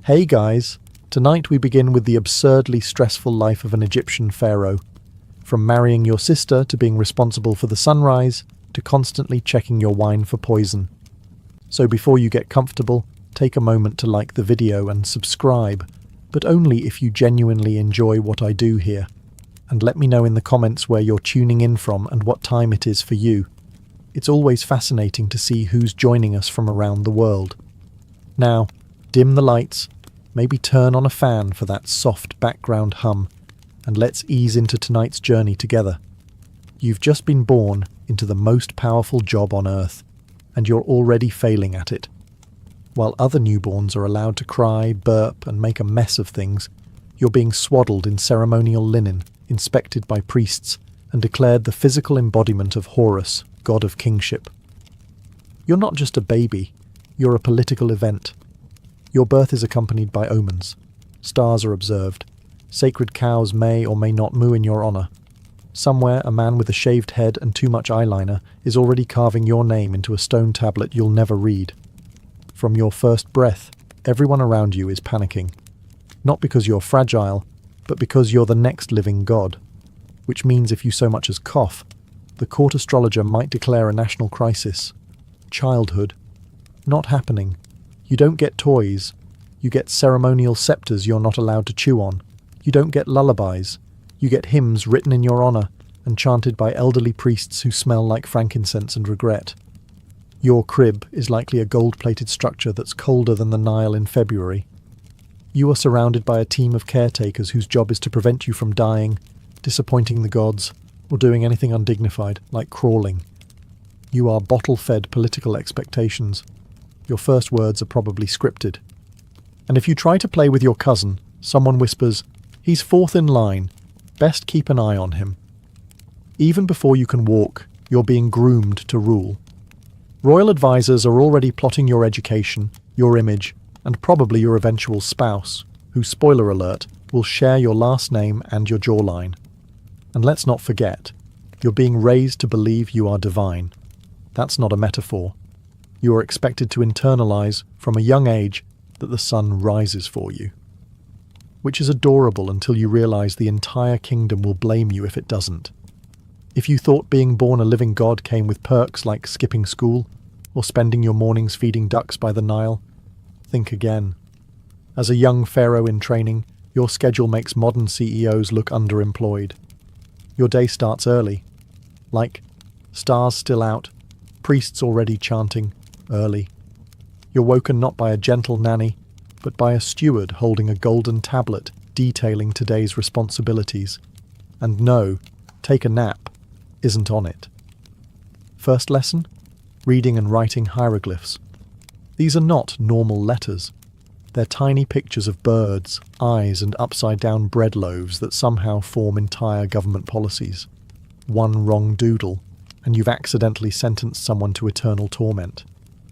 Hey guys, tonight we begin with the absurdly stressful life of an Egyptian pharaoh. From marrying your sister to being responsible for the sunrise to constantly checking your wine for poison. So before you get comfortable, take a moment to like the video and subscribe, but only if you genuinely enjoy what I do here. And let me know in the comments where you're tuning in from and what time it is for you. It's always fascinating to see who's joining us from around the world. Now, dim the lights, maybe turn on a fan for that soft background hum, and let's ease into tonight's journey together. You've just been born into the most powerful job on earth, and you're already failing at it. While other newborns are allowed to cry, burp, and make a mess of things, you're being swaddled in ceremonial linen, inspected by priests, and declared the physical embodiment of Horus, god of kingship. You're not just a baby, you're a political event. Your birth is accompanied by omens. Stars are observed. Sacred cows may or may not moo in your honor. Somewhere, a man with a shaved head and too much eyeliner is already carving your name into a stone tablet you'll never read. From your first breath, everyone around you is panicking. Not because you're fragile, but because you're the next living god. Which means if you so much as cough, the court astrologer might declare a national crisis. Childhood. Not happening. You don't get toys. You get ceremonial scepters you're not allowed to chew on. You don't get lullabies. You get hymns written in your honor and chanted by elderly priests who smell like frankincense and regret. Your crib is likely a gold-plated structure that's colder than the Nile in February. You are surrounded by a team of caretakers whose job is to prevent you from dying, disappointing the gods, or doing anything undignified, like crawling. You are bottle-fed political expectations. Your first words are probably scripted. And if you try to play with your cousin, someone whispers, "He's fourth in line. Best keep an eye on him." Even before you can walk, you're being groomed to rule. Royal advisors are already plotting your education, your image, and probably your eventual spouse, who, spoiler alert, will share your last name and your jawline. And let's not forget, you're being raised to believe you are divine. That's not a metaphor. You are expected to internalize, from a young age, that the sun rises for you. Which is adorable until you realize the entire kingdom will blame you if it doesn't. If you thought being born a living god came with perks like skipping school, or spending your mornings feeding ducks by the Nile, think again. As a young pharaoh in training, your schedule makes modern CEOs look underemployed. Your day starts early. Like, stars still out, priests already chanting, early. You're woken not by a gentle nanny, but by a steward holding a golden tablet detailing today's responsibilities. And no, take a nap isn't on it. First lesson? Reading and writing hieroglyphs. These are not normal letters. They're tiny pictures of birds, eyes, and upside-down bread loaves that somehow form entire government policies. One wrong doodle, and you've accidentally sentenced someone to eternal torment.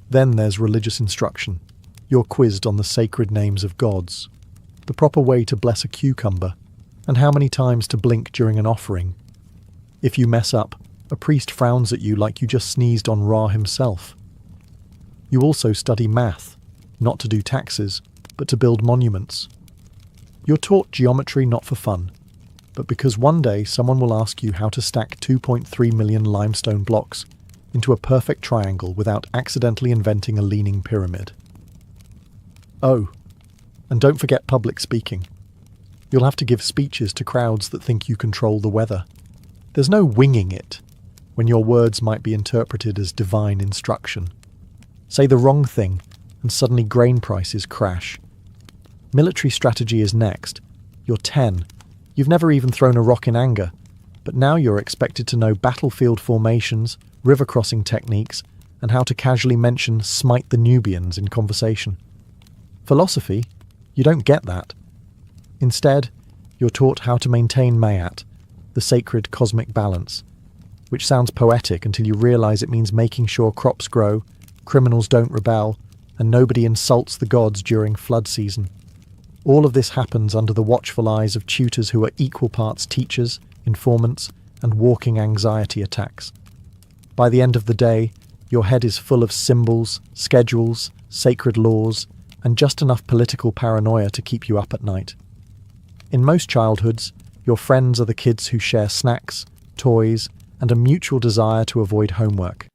Then there's religious instruction. You're quizzed on the sacred names of gods, the proper way to bless a cucumber, and how many times to blink during an offering. If you mess up, a priest frowns at you like you just sneezed on Ra himself. You also study math, not to do taxes, but to build monuments. You're taught geometry not for fun, but because one day someone will ask you how to stack 2.3 million limestone blocks into a perfect triangle without accidentally inventing a leaning pyramid. Oh, and don't forget public speaking. You'll have to give speeches to crowds that think you control the weather. There's no winging it, when your words might be interpreted as divine instruction. Say the wrong thing, and suddenly grain prices crash. Military strategy is next. You're 10. You've never even thrown a rock in anger, but now you're expected to know battlefield formations, river crossing techniques, and how to casually mention "smite the Nubians" in conversation. Philosophy? You don't get that. Instead, you're taught how to maintain Mayat, the sacred cosmic balance, which sounds poetic until you realize it means making sure crops grow, criminals don't rebel, and nobody insults the gods during flood season. All of this happens under the watchful eyes of tutors who are equal parts teachers, informants, and walking anxiety attacks. By the end of the day, your head is full of symbols, schedules, sacred laws, and just enough political paranoia to keep you up at night. In most childhoods, your friends are the kids who share snacks, toys, and a mutual desire to avoid homework.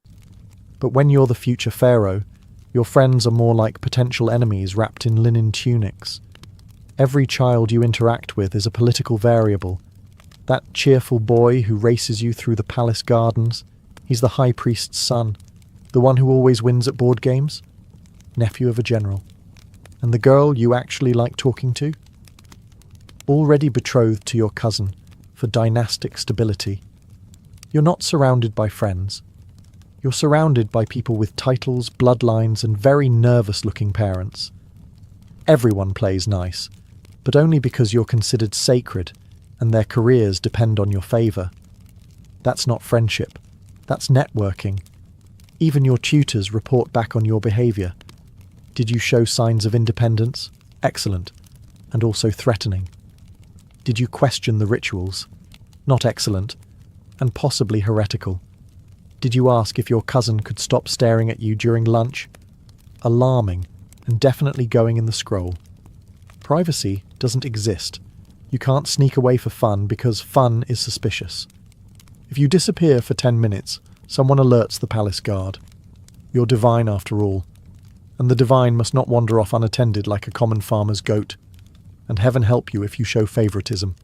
But when you're the future pharaoh, your friends are more like potential enemies wrapped in linen tunics. Every child you interact with is a political variable. That cheerful boy who races you through the palace gardens, he's the high priest's son, the one who always wins at board games, nephew of a general. And the girl you actually like talking to? Already betrothed to your cousin for dynastic stability. You're not surrounded by friends. You're surrounded by people with titles, bloodlines, and very nervous-looking parents. Everyone plays nice, but only because you're considered sacred and their careers depend on your favour. That's not friendship. That's networking. Even your tutors report back on your behaviour. Did you show signs of independence? Excellent. And also threatening. Did you question the rituals? Not excellent. And possibly heretical. Did you ask if your cousin could stop staring at you during lunch? Alarming, and definitely going in the scroll. Privacy doesn't exist. You can't sneak away for fun because fun is suspicious. If you disappear for 10 minutes, someone alerts the palace guard. You're divine after all, and the divine must not wander off unattended like a common farmer's goat. And heaven help you if you show favouritism.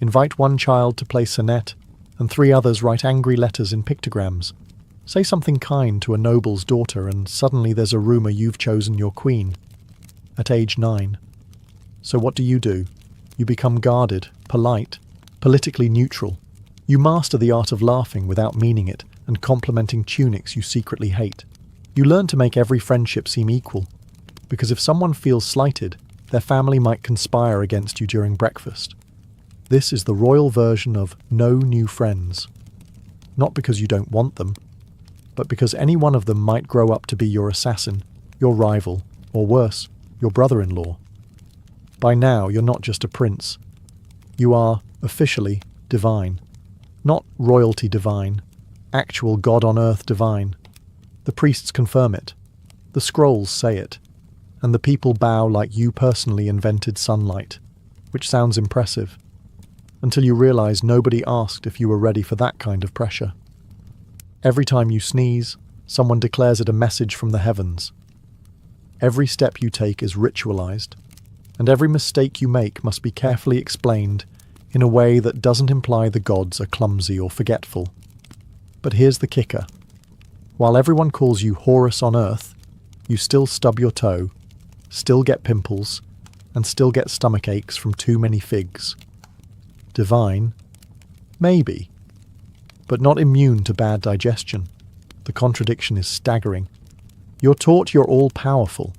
Invite one child to play sonnet, and 3 others write angry letters in pictograms. Say something kind to a noble's daughter, and suddenly there's a rumour you've chosen your queen. At age 9. So what do? You become guarded, polite, politically neutral. You master the art of laughing without meaning it, and complimenting tunics you secretly hate. You learn to make every friendship seem equal, because if someone feels slighted, their family might conspire against you during breakfast. This is the royal version of no new friends. Not because you don't want them, but because any one of them might grow up to be your assassin, your rival, or worse, your brother-in-law. By now, you're not just a prince. You are, officially, divine. Not royalty divine, actual God-on-earth divine. The priests confirm it. The scrolls say it. And the people bow like you personally invented sunlight, which sounds impressive. Until you realize nobody asked if you were ready for that kind of pressure. Every time you sneeze, someone declares it a message from the heavens. Every step you take is ritualized, and every mistake you make must be carefully explained in a way that doesn't imply the gods are clumsy or forgetful. But here's the kicker. While everyone calls you Horus on Earth, you still stub your toe, still get pimples, and still get stomach aches from too many figs. Divine? Maybe. But not immune to bad digestion. The contradiction is staggering. You're taught you're all-powerful,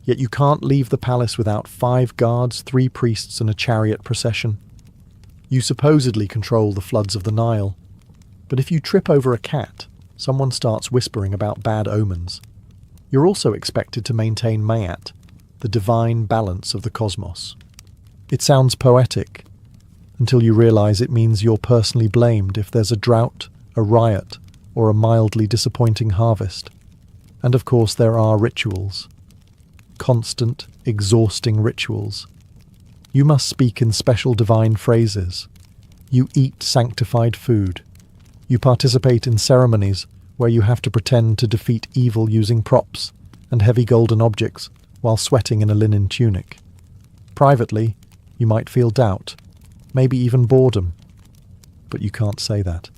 yet you can't leave the palace without 5 guards, 3 priests, and a chariot procession. You supposedly control the floods of the Nile, but if you trip over a cat, someone starts whispering about bad omens. You're also expected to maintain Mayat, the divine balance of the cosmos. It sounds poetic, until you realize it means you're personally blamed if there's a drought, a riot, or a mildly disappointing harvest. And of course there are rituals. Constant, exhausting rituals. You must speak in special divine phrases. You eat sanctified food. You participate in ceremonies where you have to pretend to defeat evil using props and heavy golden objects while sweating in a linen tunic. Privately, you might feel doubt, maybe even boredom. But you can't say that,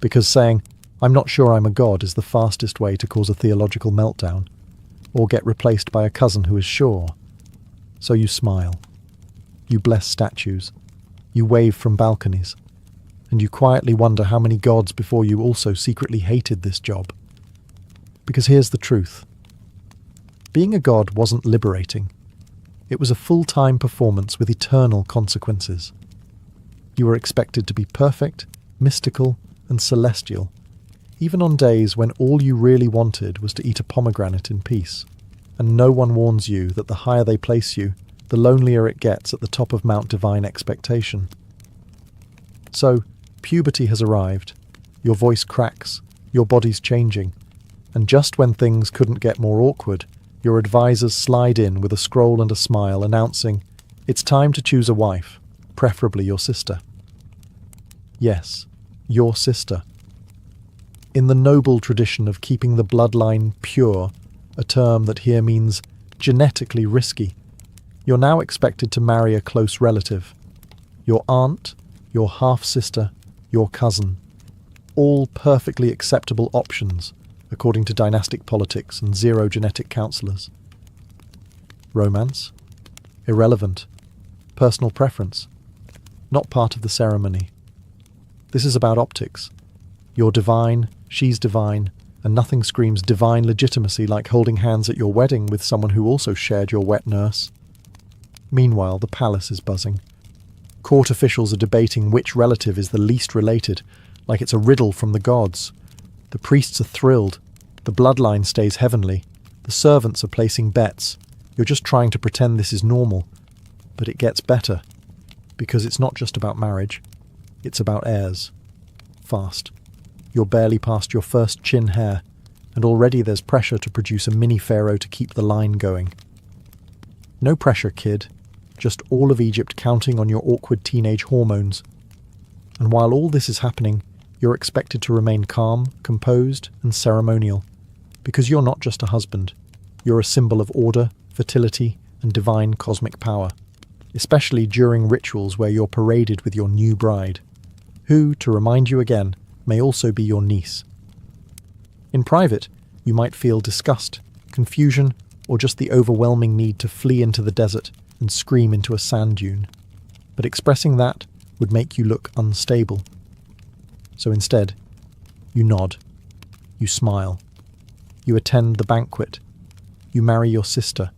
because saying, "I'm not sure I'm a god," is the fastest way to cause a theological meltdown, or get replaced by a cousin who is sure. So you smile. You bless statues. You wave from balconies. And you quietly wonder how many gods before you also secretly hated this job. Because here's the truth. Being a god wasn't liberating. It was a full-time performance with eternal consequences. You were expected to be perfect, mystical, and celestial, even on days when all you really wanted was to eat a pomegranate in peace. And no one warns you that the higher they place you, the lonelier it gets at the top of Mount Divine Expectation. So, puberty has arrived. Your voice cracks, your body's changing, and just when things couldn't get more awkward, Your advisors slide in with a scroll and a smile, announcing, "It's time to choose a wife, preferably your sister." Yes, your sister. In the noble tradition of keeping the bloodline pure, a term that here means genetically risky, you're now expected to marry a close relative. Your aunt, your half-sister, your cousin. All perfectly acceptable options, according to dynastic politics and zero genetic counselors. Romance? Irrelevant. Personal preference? Not part of the ceremony. This is about optics. You're divine, she's divine, and nothing screams divine legitimacy like holding hands at your wedding with someone who also shared your wet nurse. Meanwhile, the palace is buzzing. Court officials are debating which relative is the least related, like it's a riddle from the gods. The priests are thrilled. The bloodline stays heavenly. The servants are placing bets. You're just trying to pretend this is normal. But it gets better. Because it's not just about marriage. It's about heirs. Fast. You're barely past your first chin hair, and already there's pressure to produce a mini pharaoh to keep the line going. No pressure, kid. Just all of Egypt counting on your awkward teenage hormones. And while all this is happening, you're expected to remain calm, composed, and ceremonial. Because you're not just a husband. You're a symbol of order, fertility, and divine cosmic power. Especially during rituals where you're paraded with your new bride. Who, to remind you again, may also be your niece. In private, you might feel disgust, confusion, or just the overwhelming need to flee into the desert and scream into a sand dune. But expressing that would make you look unstable. So instead, you nod, you smile, you attend the banquet, you marry your sister,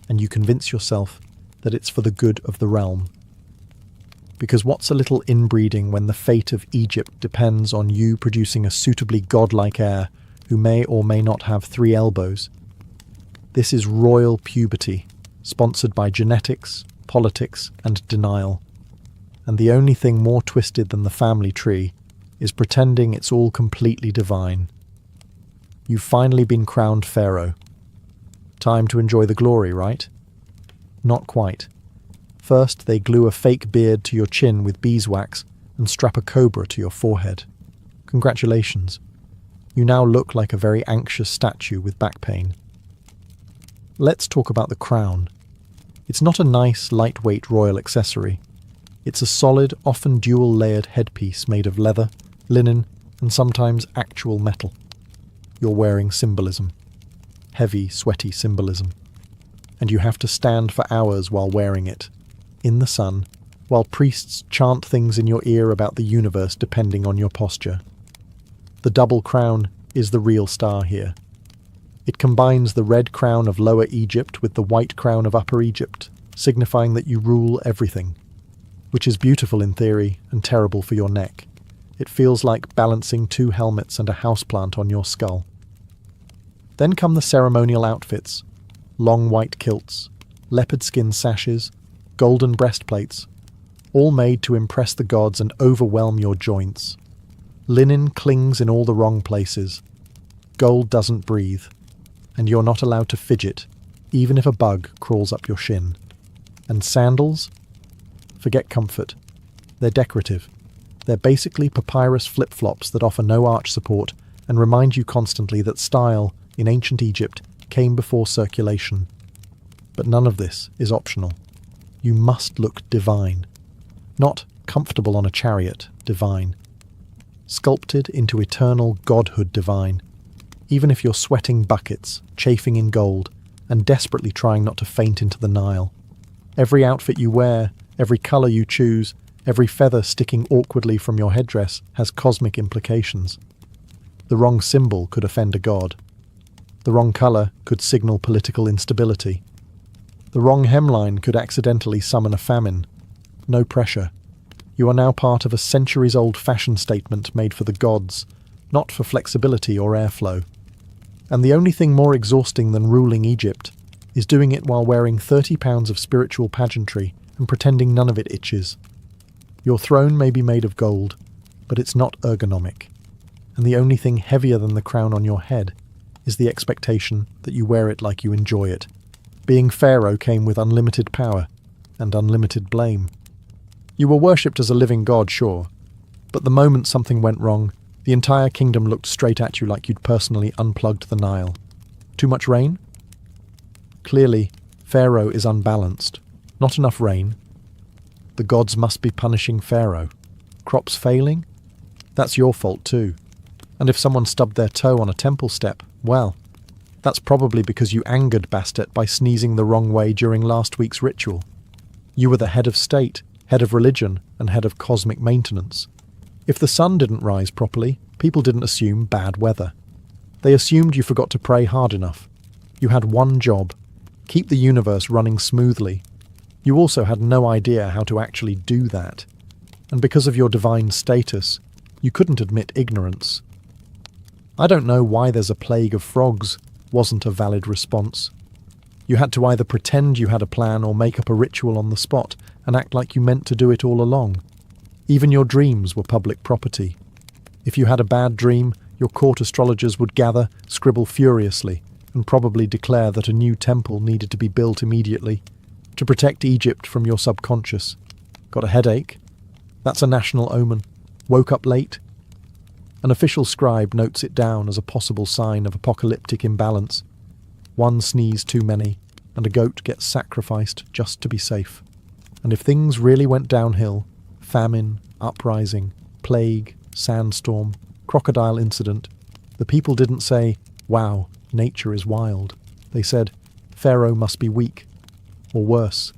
and you convince yourself that it's for the good of the realm. Because what's a little inbreeding when the fate of Egypt depends on you producing a suitably godlike heir who may or may not have 3 elbows? This is royal puberty, sponsored by genetics, politics, and denial. And the only thing more twisted than the family tree is pretending it's all completely divine. You've finally been crowned pharaoh. Time to enjoy the glory, right? Not quite. First, they glue a fake beard to your chin with beeswax and strap a cobra to your forehead. Congratulations. You now look like a very anxious statue with back pain. Let's talk about the crown. It's not a nice, lightweight royal accessory. It's a solid, often dual-layered headpiece made of leather, linen, and sometimes actual metal. You're wearing symbolism. Heavy, sweaty symbolism. And you have to stand for hours while wearing it, in the sun, while priests chant things in your ear about the universe depending on your posture. The double crown is the real star here. It combines the red crown of Lower Egypt with the white crown of Upper Egypt, signifying that you rule everything, which is beautiful in theory and terrible for your neck. It feels like balancing 2 helmets and a houseplant on your skull. Then come the ceremonial outfits, long white kilts, leopard skin sashes, golden breastplates, all made to impress the gods and overwhelm your joints. Linen clings in all the wrong places. Gold doesn't breathe, and you're not allowed to fidget, even if a bug crawls up your shin. And sandals? Forget comfort. They're decorative. They're basically papyrus flip-flops that offer no arch support and remind you constantly that style, in ancient Egypt, came before circulation. But none of this is optional. You must look divine. Not comfortable on a chariot, divine. Sculpted into eternal godhood divine. Even if you're sweating buckets, chafing in gold, and desperately trying not to faint into the Nile. Every outfit you wear, every colour you choose, every feather sticking awkwardly from your headdress has cosmic implications. The wrong symbol could offend a god. The wrong colour could signal political instability. The wrong hemline could accidentally summon a famine. No pressure. You are now part of a centuries-old fashion statement made for the gods, not for flexibility or airflow. And the only thing more exhausting than ruling Egypt is doing it while wearing 30 pounds of spiritual pageantry and pretending none of it itches. Your throne may be made of gold, but it's not ergonomic. And the only thing heavier than the crown on your head is the expectation that you wear it like you enjoy it. Being Pharaoh came with unlimited power and unlimited blame. You were worshipped as a living god, sure, but the moment something went wrong, the entire kingdom looked straight at you like you'd personally unplugged the Nile. Too much rain? Clearly, Pharaoh is unbalanced. Not enough rain. The gods must be punishing Pharaoh. Crops failing? That's your fault too. And if someone stubbed their toe on a temple step, well, that's probably because you angered Bastet by sneezing the wrong way during last week's ritual. You were the head of state, head of religion, and head of cosmic maintenance. If the sun didn't rise properly, people didn't assume bad weather. They assumed you forgot to pray hard enough. You had one job: keep the universe running smoothly. You also had no idea how to actually do that. And because of your divine status, you couldn't admit ignorance. "I don't know why there's a plague of frogs" wasn't a valid response. You had to either pretend you had a plan or make up a ritual on the spot and act like you meant to do it all along. Even your dreams were public property. If you had a bad dream, your court astrologers would gather, scribble furiously, and probably declare that a new temple needed to be built immediately to protect Egypt from your subconscious. Got a headache? That's a national omen. Woke up late? An official scribe notes it down as a possible sign of apocalyptic imbalance. One sneeze too many, and a goat gets sacrificed just to be safe. And if things really went downhill, famine, uprising, plague, sandstorm, crocodile incident, the people didn't say, "Wow, nature is wild." They said, "Pharaoh must be weak." Or worse,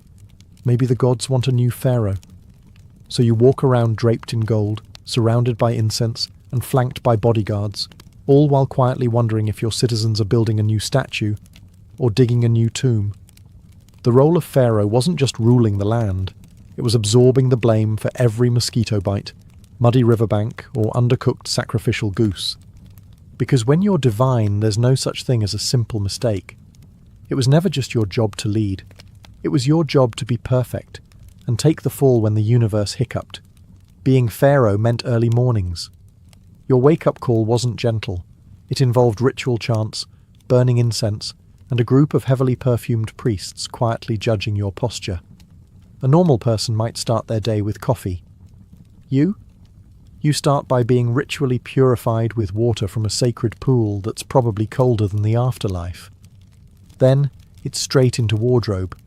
maybe the gods want a new pharaoh. So you walk around draped in gold, surrounded by incense, and flanked by bodyguards, all while quietly wondering if your citizens are building a new statue or digging a new tomb. The role of pharaoh wasn't just ruling the land, it was absorbing the blame for every mosquito bite, muddy riverbank, or undercooked sacrificial goose. Because when you're divine, there's no such thing as a simple mistake. It was never just your job to lead. It was your job to be perfect, and take the fall when the universe hiccuped. Being pharaoh meant early mornings. Your wake-up call wasn't gentle. It involved ritual chants, burning incense, and a group of heavily perfumed priests quietly judging your posture. A normal person might start their day with coffee. You start by being ritually purified with water from a sacred pool that's probably colder than the afterlife. Then, it's straight into wardrobe.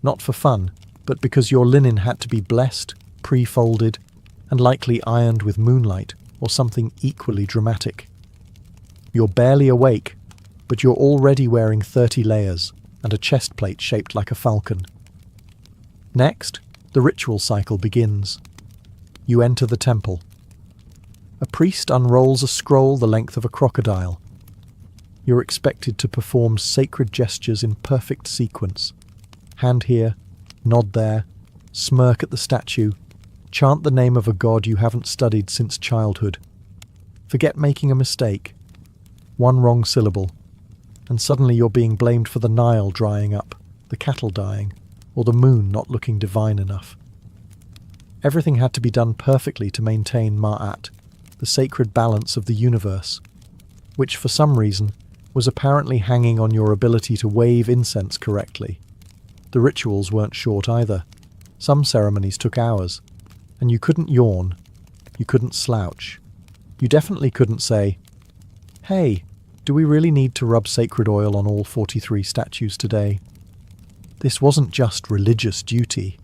Not for fun, but because your linen had to be blessed, pre-folded, and likely ironed with moonlight or something equally dramatic. You're barely awake, but you're already wearing 30 layers and a chest plate shaped like a falcon. Next, the ritual cycle begins. You enter the temple. A priest unrolls a scroll the length of a crocodile. You're expected to perform sacred gestures in perfect sequence. Hand here, nod there, smirk at the statue, chant the name of a god you haven't studied since childhood. Forget making a mistake. One wrong syllable, and suddenly you're being blamed for the Nile drying up, the cattle dying, or the moon not looking divine enough. Everything had to be done perfectly to maintain Ma'at, the sacred balance of the universe, which for some reason was apparently hanging on your ability to wave incense correctly. The rituals weren't short either. Some ceremonies took hours, and you couldn't yawn, you couldn't slouch. You definitely couldn't say, "Hey, do we really need to rub sacred oil on all 43 statues today?" This wasn't just religious duty,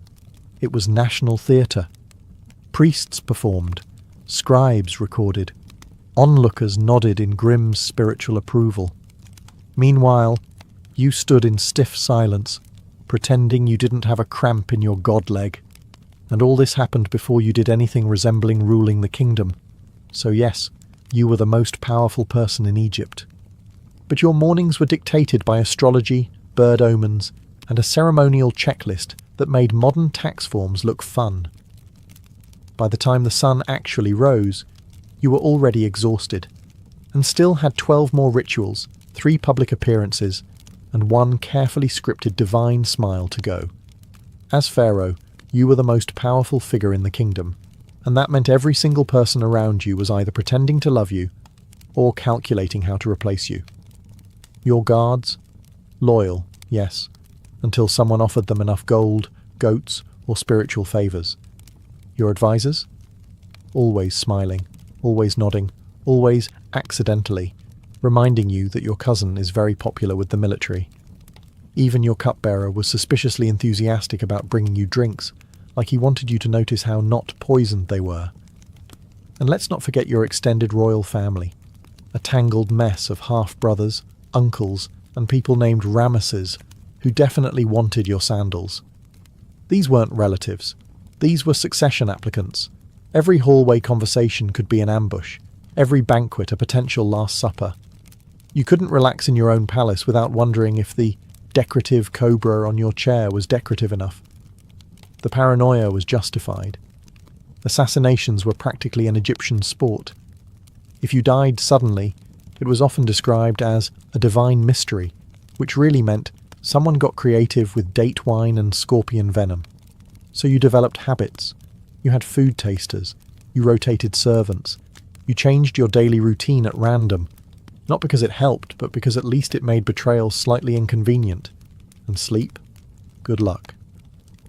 it was national theatre. Priests performed, scribes recorded, onlookers nodded in grim spiritual approval. Meanwhile, you stood in stiff silence, pretending you didn't have a cramp in your god leg. And all this happened before you did anything resembling ruling the kingdom. So yes, you were the most powerful person in Egypt. But your mornings were dictated by astrology, bird omens, and a ceremonial checklist that made modern tax forms look fun. By the time the sun actually rose, you were already exhausted, and still had 12 more rituals, 3 public appearances, and 1 carefully scripted divine smile to go. As pharaoh, you were the most powerful figure in the kingdom, and that meant every single person around you was either pretending to love you or calculating how to replace you. Your guards? Loyal, yes, until someone offered them enough gold, goats, or spiritual favors. Your advisors? Always smiling, always nodding, always accidentally, reminding you that your cousin is very popular with the military. Even your cupbearer was suspiciously enthusiastic about bringing you drinks, like he wanted you to notice how not poisoned they were. And let's not forget your extended royal family, a tangled mess of half-brothers, uncles, and people named Ramesses, who definitely wanted your sandals. These weren't relatives. These were succession applicants. Every hallway conversation could be an ambush, every banquet a potential Last Supper. You couldn't relax in your own palace without wondering if the decorative cobra on your chair was decorative enough. The paranoia was justified. Assassinations were practically an Egyptian sport. If you died suddenly, it was often described as a divine mystery, which really meant someone got creative with date wine and scorpion venom. So you developed habits. You had food tasters. You rotated servants. You changed your daily routine at random, not because it helped, but because at least it made betrayal slightly inconvenient. And sleep? Good luck.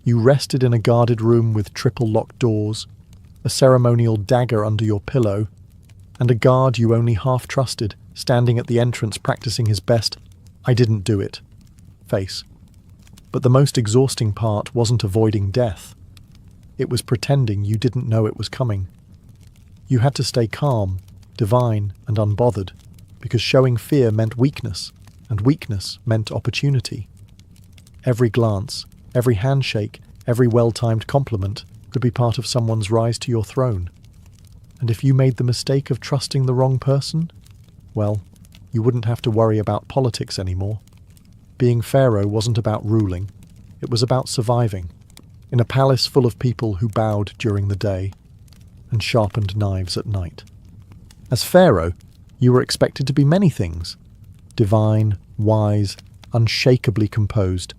You rested in a guarded room with triple locked doors, a ceremonial dagger under your pillow, and a guard you only half trusted standing at the entrance practicing his best "I didn't do it" face. But the most exhausting part wasn't avoiding death. It was pretending you didn't know it was coming. You had to stay calm, divine, and unbothered, because showing fear meant weakness, and weakness meant opportunity. Every glance, every handshake, every well-timed compliment could be part of someone's rise to your throne. And if you made the mistake of trusting the wrong person, well, you wouldn't have to worry about politics anymore. Being pharaoh wasn't about ruling, it was about surviving, in a palace full of people who bowed during the day and sharpened knives at night. As pharaoh, you were expected to be many things: divine, wise, unshakably composed,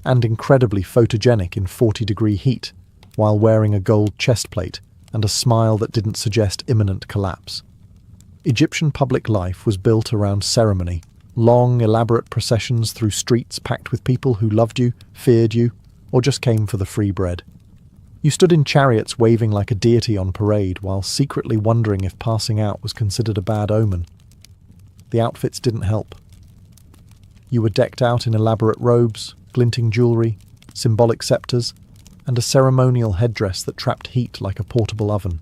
and incredibly photogenic in 40-degree heat, while wearing a gold chest plate and a smile that didn't suggest imminent collapse. Egyptian public life was built around ceremony, long, elaborate processions through streets packed with people who loved you, feared you, or just came for the free bread. You stood in chariots waving like a deity on parade while secretly wondering if passing out was considered a bad omen. The outfits didn't help. You were decked out in elaborate robes, glinting jewelry, symbolic scepters, and a ceremonial headdress that trapped heat like a portable oven.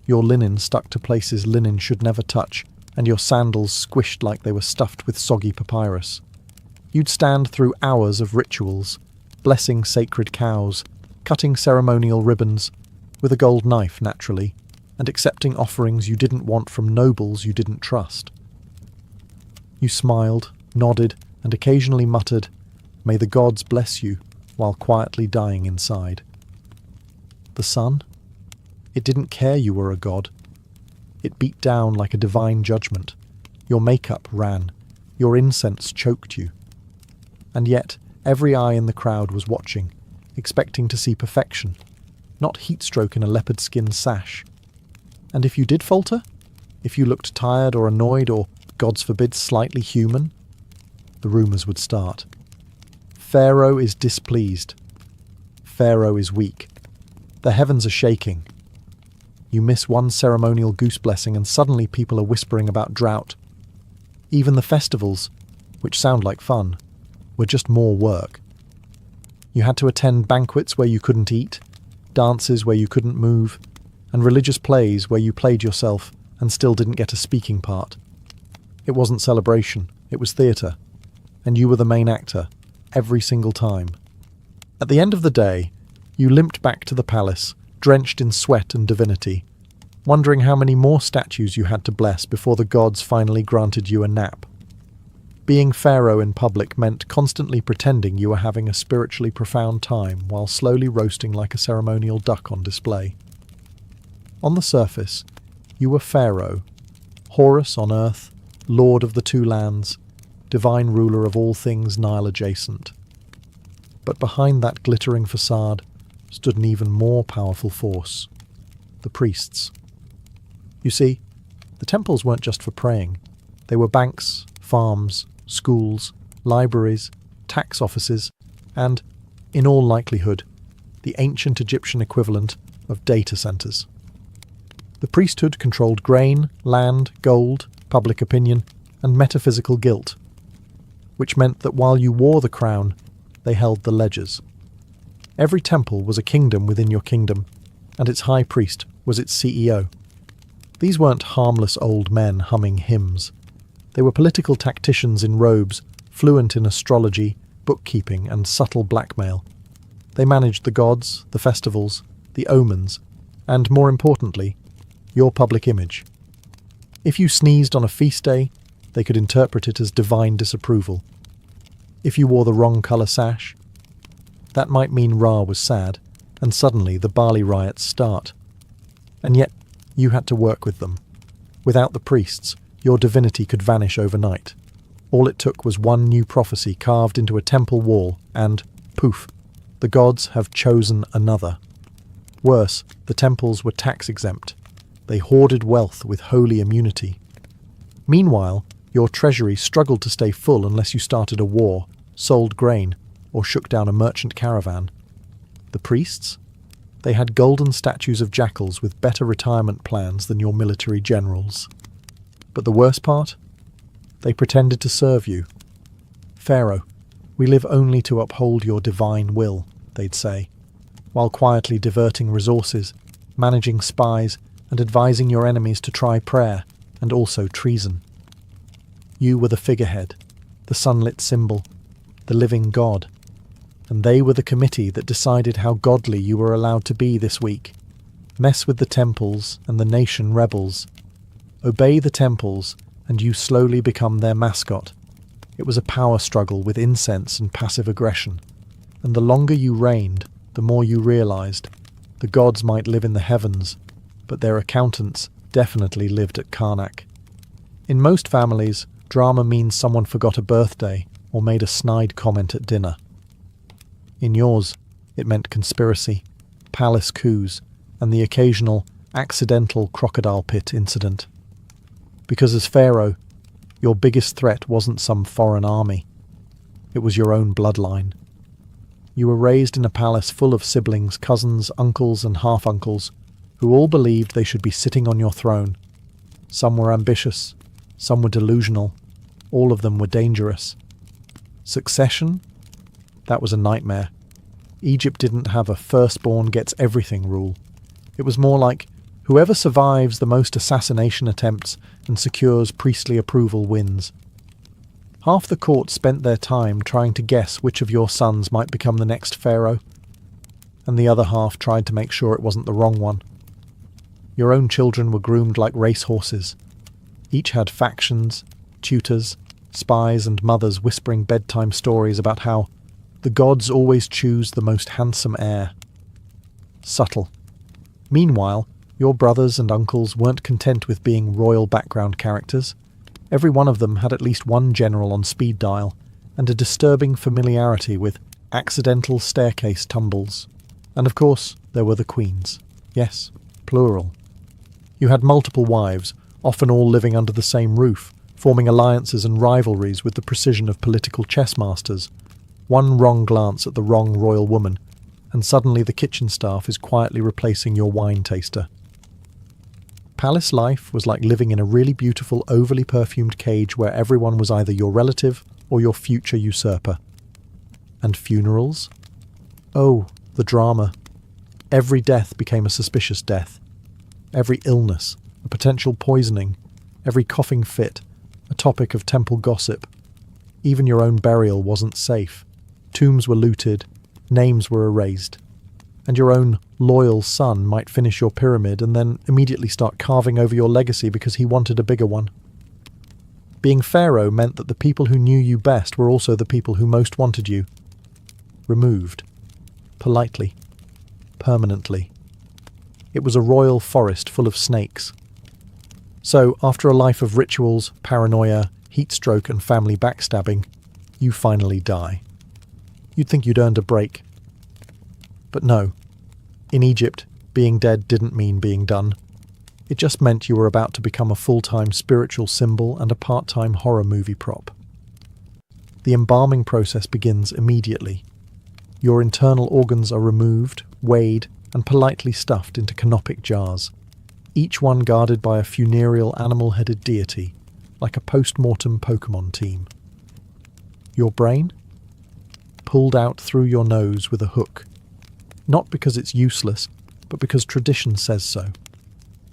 Your linen stuck to places linen should never touch, and your sandals squished like they were stuffed with soggy papyrus. You'd stand through hours of rituals, blessing sacred cows, cutting ceremonial ribbons, with a gold knife naturally, and accepting offerings you didn't want from nobles you didn't trust. You smiled, nodded, and occasionally muttered, "May the gods bless you," while quietly dying inside. The sun? It didn't care you were a god. It beat down like a divine judgment. Your makeup ran. Your incense choked you. And yet, every eye in the crowd was watching, expecting to see perfection, not heatstroke in a leopard skin sash. And if you did falter, if you looked tired or annoyed or, gods forbid, slightly human, the rumours would start. Pharaoh is displeased. Pharaoh is weak. The heavens are shaking. You miss one ceremonial goose blessing and suddenly people are whispering about drought. Even the festivals, which sound like fun, were just more work. You had to attend banquets where you couldn't eat, dances where you couldn't move, and religious plays where you played yourself and still didn't get a speaking part. It wasn't celebration, it was theatre, and you were the main actor, every single time. At the end of the day, you limped back to the palace, drenched in sweat and divinity, wondering how many more statues you had to bless before the gods finally granted you a nap. Being pharaoh in public meant constantly pretending you were having a spiritually profound time while slowly roasting like a ceremonial duck on display. On the surface, you were pharaoh, Horus on earth, lord of the two lands, divine ruler of all things Nile adjacent. But behind that glittering facade stood an even more powerful force: the priests. You see, the temples weren't just for praying. They were banks, farms, schools, libraries, tax offices, and, in all likelihood, the ancient Egyptian equivalent of data centers. The priesthood controlled grain, land, gold, public opinion, and metaphysical guilt, which meant that while you wore the crown, they held the ledgers. Every temple was a kingdom within your kingdom, and its high priest was its CEO. These weren't harmless old men humming hymns. They were political tacticians in robes, fluent in astrology, bookkeeping, and subtle blackmail. They managed the gods, the festivals, the omens, and, more importantly, your public image. If you sneezed on a feast day, they could interpret it as divine disapproval. If you wore the wrong colour sash, that might mean Ra was sad, and suddenly the Bali riots start. And yet, you had to work with them. Without the priests, your divinity could vanish overnight. All it took was one new prophecy carved into a temple wall, and, poof, the gods have chosen another. Worse, the temples were tax-exempt. They hoarded wealth with holy immunity. Meanwhile, your treasury struggled to stay full unless you started a war, sold grain, or shook down a merchant caravan. The priests? They had golden statues of jackals with better retirement plans than your military generals. But the worst part? They pretended to serve you. Pharaoh, we live only to uphold your divine will, they'd say, while quietly diverting resources, managing spies, and advising your enemies to try prayer, and also treason. You were the figurehead, the sunlit symbol, the living god, and they were the committee that decided how godly you were allowed to be this week. Mess with the temples and the nation rebels. Obey the temples, and you slowly become their mascot. It was a power struggle with incense and passive aggression, and the longer you reigned, the more you realized the gods might live in the heavens, but their accountants definitely lived at Karnak. In most families, drama means someone forgot a birthday or made a snide comment at dinner. In yours, it meant conspiracy, palace coups, and the occasional accidental crocodile pit incident. Because as Pharaoh, your biggest threat wasn't some foreign army. It was your own bloodline. You were raised in a palace full of siblings, cousins, uncles, and half-uncles, who all believed they should be sitting on your throne. Some were ambitious, some were delusional, all of them were dangerous. Succession? That was a nightmare. Egypt didn't have a firstborn gets everything rule. It was more like, whoever survives the most assassination attempts and secures priestly approval wins. Half the court spent their time trying to guess which of your sons might become the next pharaoh, and the other half tried to make sure it wasn't the wrong one. Your own children were groomed like racehorses. Each had factions, tutors, spies, and mothers whispering bedtime stories about how the gods always choose the most handsome heir. Subtle. Meanwhile, your brothers and uncles weren't content with being royal background characters. Every one of them had at least one general on speed dial, and a disturbing familiarity with accidental staircase tumbles. And of course, there were the queens. Yes, plural. You had multiple wives, often all living under the same roof, forming alliances and rivalries with the precision of political chess masters. One wrong glance at the wrong royal woman, and suddenly the kitchen staff is quietly replacing your wine taster. Palace life was like living in a really beautiful, overly perfumed cage where everyone was either your relative or your future usurper. And funerals? Oh, the drama. Every death became a suspicious death. Every illness, a potential poisoning, every coughing fit, a topic of temple gossip. Even your own burial wasn't safe. Tombs were looted, names were erased, and your own loyal son might finish your pyramid and then immediately start carving over your legacy because he wanted a bigger one. Being pharaoh meant that the people who knew you best were also the people who most wanted you. Removed. Politely. Permanently. It was a royal forest full of snakes. So, after a life of rituals, paranoia, heatstroke, and family backstabbing, you finally die. You'd think you'd earned a break. But no. In Egypt, being dead didn't mean being done. It just meant you were about to become a full-time spiritual symbol and a part-time horror movie prop. The embalming process begins immediately. Your internal organs are removed, weighed, and politely stuffed into canopic jars, each one guarded by a funereal animal-headed deity, like a post-mortem Pokemon team. Your brain? Pulled out through your nose with a hook. Not because it's useless, but because tradition says so.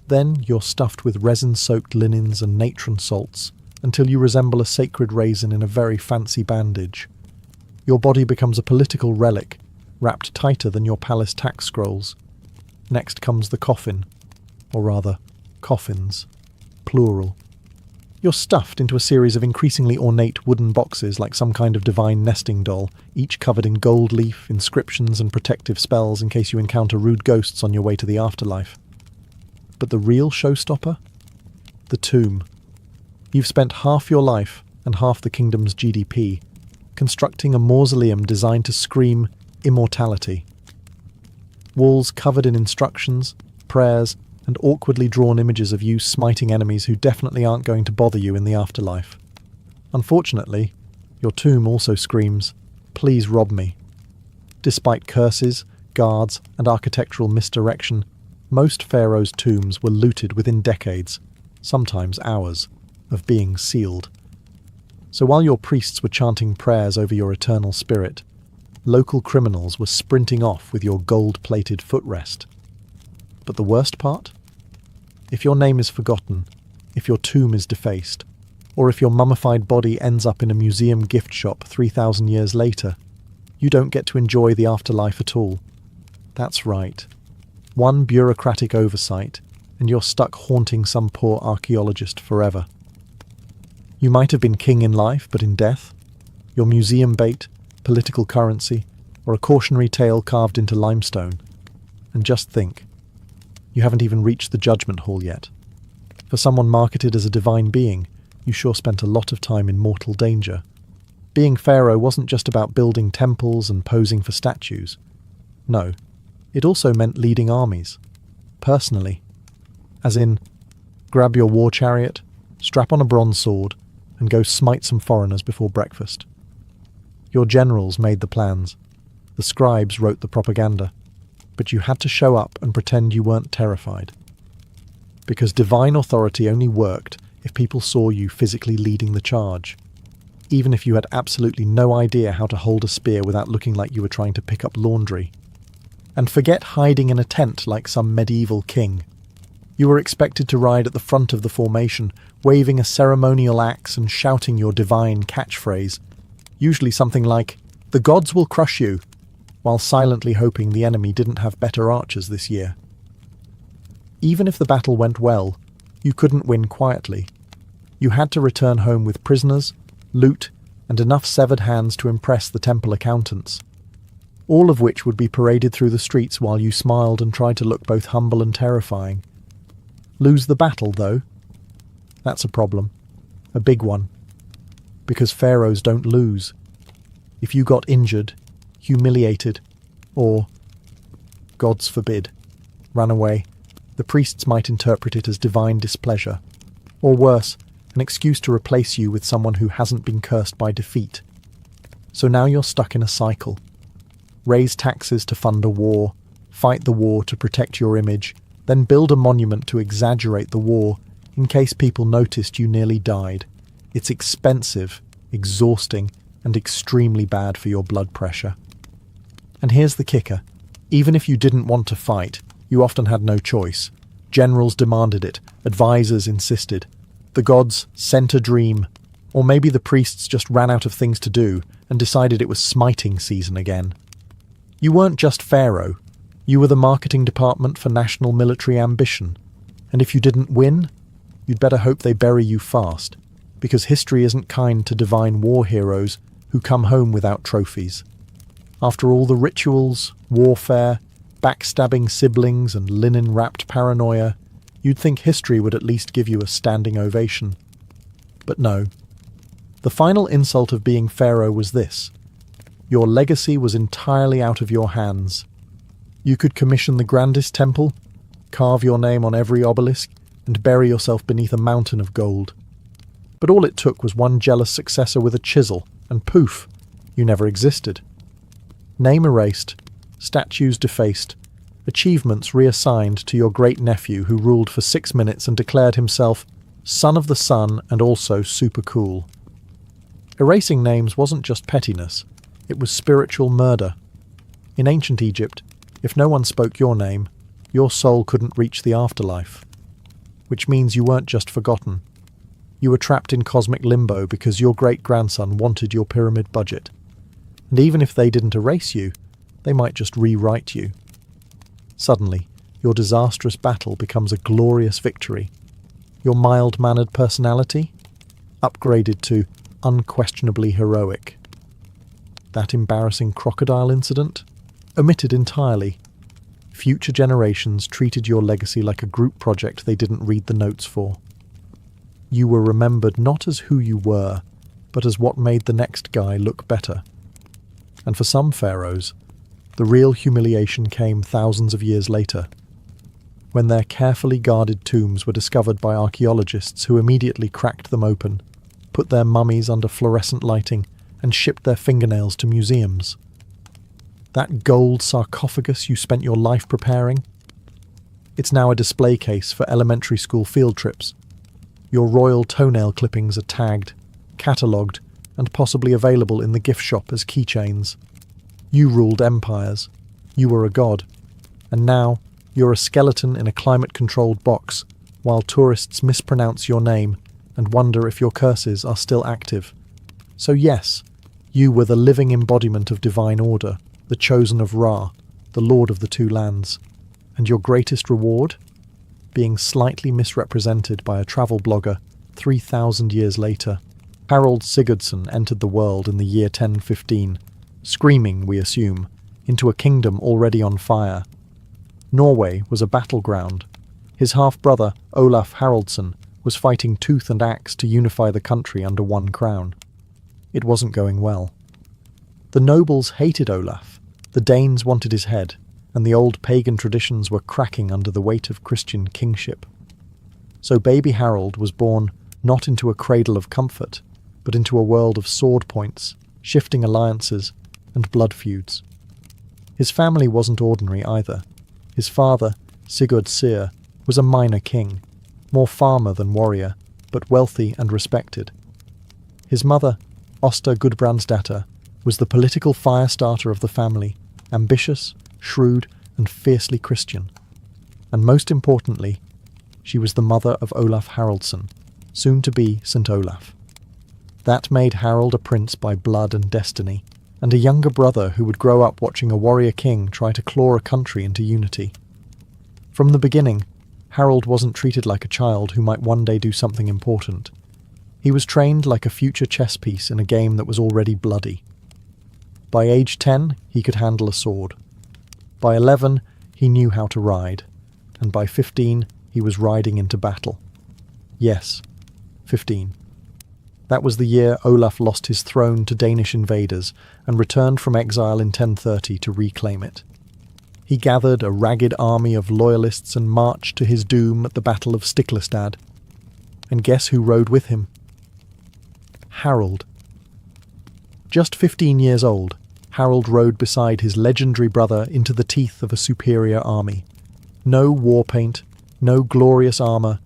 Then you're stuffed with resin-soaked linens and natron salts until you resemble a sacred raisin in a very fancy bandage. Your body becomes a political relic, wrapped tighter than your palace tax scrolls. Next comes the coffin, or rather, coffins, plural. You're stuffed into a series of increasingly ornate wooden boxes like some kind of divine nesting doll, each covered in gold leaf, inscriptions and protective spells in case you encounter rude ghosts on your way to the afterlife. But the real showstopper? The tomb. You've spent half your life and half the kingdom's GDP constructing a mausoleum designed to scream immortality. Walls covered in instructions, prayers, and awkwardly drawn images of you smiting enemies who definitely aren't going to bother you in the afterlife. Unfortunately, your tomb also screams, "Please rob me." Despite curses, guards, and architectural misdirection, most pharaohs' tombs were looted within decades, sometimes hours, of being sealed. So while your priests were chanting prayers over your eternal spirit, local criminals were sprinting off with your gold-plated footrest. But the worst part? If your name is forgotten, if your tomb is defaced, or if your mummified body ends up in a museum gift shop 3,000 years later, you don't get to enjoy the afterlife at all. That's right. One bureaucratic oversight, and you're stuck haunting some poor archaeologist forever. You might have been king in life, but in death, your museum bait, political currency, or a cautionary tale carved into limestone. And just think, you haven't even reached the judgment hall yet. For someone marketed as a divine being, you sure spent a lot of time in mortal danger. Being pharaoh wasn't just about building temples and posing for statues. No, it also meant leading armies. Personally. As in, grab your war chariot, strap on a bronze sword, and go smite some foreigners before breakfast. Your generals made the plans. The scribes wrote the propaganda. But you had to show up and pretend you weren't terrified. Because divine authority only worked if people saw you physically leading the charge, even if you had absolutely no idea how to hold a spear without looking like you were trying to pick up laundry. And forget hiding in a tent like some medieval king. You were expected to ride at the front of the formation, waving a ceremonial axe and shouting your divine catchphrase, usually something like, "The gods will crush you," while silently hoping the enemy didn't have better archers this year. Even if the battle went well, you couldn't win quietly. You had to return home with prisoners, loot, and enough severed hands to impress the temple accountants, all of which would be paraded through the streets while you smiled and tried to look both humble and terrifying. Lose the battle, though? That's a problem. A big one. Because pharaohs don't lose. If you got injured, humiliated, or, gods forbid, ran away, the priests might interpret it as divine displeasure, or worse, an excuse to replace you with someone who hasn't been cursed by defeat. So now you're stuck in a cycle. Raise taxes to fund a war, fight the war to protect your image, then build a monument to exaggerate the war in case people noticed you nearly died. It's expensive, exhausting, and extremely bad for your blood pressure. And here's the kicker. Even if you didn't want to fight, you often had no choice. Generals demanded it, advisors insisted. The gods sent a dream. Or maybe the priests just ran out of things to do and decided it was smiting season again. You weren't just pharaoh. You were the marketing department for national military ambition. And if you didn't win, you'd better hope they bury you fast, because history isn't kind to divine war heroes who come home without trophies. After all the rituals, warfare, backstabbing siblings and linen-wrapped paranoia, you'd think history would at least give you a standing ovation. But no. The final insult of being pharaoh was this. Your legacy was entirely out of your hands. You could commission the grandest temple, carve your name on every obelisk, and bury yourself beneath a mountain of gold. But all it took was one jealous successor with a chisel, and poof, you never existed. Name erased, statues defaced, achievements reassigned to your great-nephew who ruled for 6 minutes and declared himself son of the sun and also super cool. Erasing names wasn't just pettiness, it was spiritual murder. In ancient Egypt, if no one spoke your name, your soul couldn't reach the afterlife. Which means you weren't just forgotten. You were trapped in cosmic limbo because your great-grandson wanted your pyramid budget. And even if they didn't erase you, they might just rewrite you. Suddenly, your disastrous battle becomes a glorious victory. Your mild-mannered personality? Upgraded to unquestionably heroic. That embarrassing crocodile incident? Omitted entirely. Future generations treated your legacy like a group project they didn't read the notes for. You were remembered not as who you were, but as what made the next guy look better. And for some pharaohs, the real humiliation came thousands of years later, when their carefully guarded tombs were discovered by archaeologists who immediately cracked them open, put their mummies under fluorescent lighting, and shipped their fingernails to museums. That gold sarcophagus you spent your life preparing? It's now a display case for elementary school field trips. Your royal toenail clippings are tagged, catalogued, and possibly available in the gift shop as keychains. You ruled empires. You were a god. And now, you're a skeleton in a climate-controlled box, while tourists mispronounce your name and wonder if your curses are still active. So yes, you were the living embodiment of divine order, the chosen of Ra, the lord of the two lands. And your greatest reward? Being slightly misrepresented by a travel blogger 3,000 years later. Harold Sigurdsson entered the world in the year 1015, screaming, we assume, into a kingdom already on fire. Norway was a battleground. His half-brother, Olaf Haraldsson, was fighting tooth and axe to unify the country under one crown. It wasn't going well. The nobles hated Olaf, the Danes wanted his head, and the old pagan traditions were cracking under the weight of Christian kingship. So baby Harold was born not into a cradle of comfort, but into a world of sword points, shifting alliances, and blood feuds. His family wasn't ordinary either. His father, Sigurd Syr, was a minor king, more farmer than warrior, but wealthy and respected. His mother, Osta Gudbrandsdatter, was the political fire-starter of the family, ambitious, shrewd, and fiercely Christian. And most importantly, she was the mother of Olaf Haraldsson, soon to be St. Olaf. That made Harold a prince by blood and destiny, and a younger brother who would grow up watching a warrior king try to claw a country into unity. From the beginning, Harold wasn't treated like a child who might one day do something important. He was trained like a future chess piece in a game that was already bloody. By age 10, he could handle a sword. By 11, he knew how to ride. And by 15, he was riding into battle. Yes, 15. That was the year Olaf lost his throne to Danish invaders and returned from exile in 1030 to reclaim it. He gathered a ragged army of loyalists and marched to his doom at the Battle of Stiklestad. And guess who rode with him? Harold. Just 15 years old, Harold rode beside his legendary brother into the teeth of a superior army. No war paint, no glorious armour,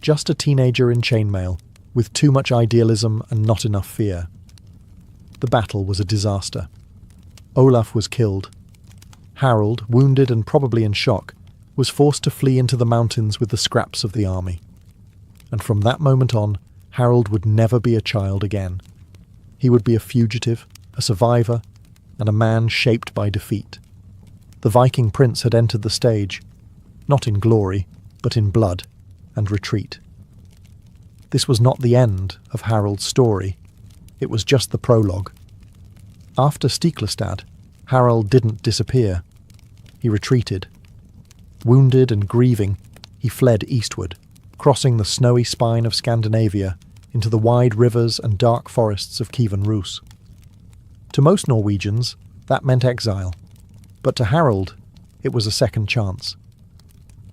just a teenager in chainmail, with too much idealism and not enough fear. The battle was a disaster. Olaf was killed. Harold, wounded and probably in shock, was forced to flee into the mountains with the scraps of the army. And from that moment on, Harold would never be a child again. He would be a fugitive, a survivor, and a man shaped by defeat. The Viking prince had entered the stage, not in glory, but in blood and retreat. This was not the end of Harold's story. It was just the prologue. After Stiklestad, Harold didn't disappear. He retreated. Wounded and grieving, he fled eastward, crossing the snowy spine of Scandinavia into the wide rivers and dark forests of Kievan Rus. To most Norwegians, that meant exile, but to Harold, it was a second chance.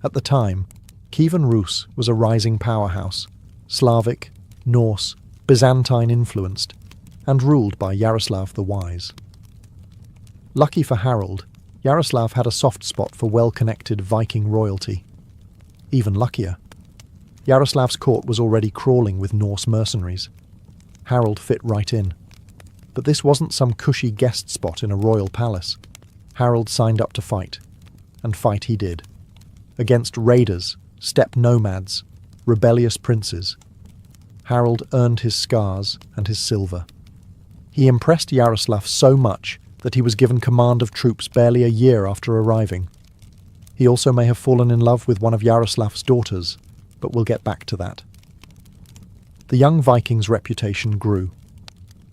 At the time, Kievan Rus was a rising powerhouse, Slavic, Norse, Byzantine-influenced, and ruled by Yaroslav the Wise. Lucky for Harold, Yaroslav had a soft spot for well-connected Viking royalty. Even luckier, Yaroslav's court was already crawling with Norse mercenaries. Harold fit right in. But this wasn't some cushy guest spot in a royal palace. Harold signed up to fight, and fight he did. Against raiders, steppe nomads, rebellious princes. Harold earned his scars and his silver. He impressed Yaroslav so much that he was given command of troops barely a year after arriving. He also may have fallen in love with one of Yaroslav's daughters, but we'll get back to that. The young Viking's reputation grew.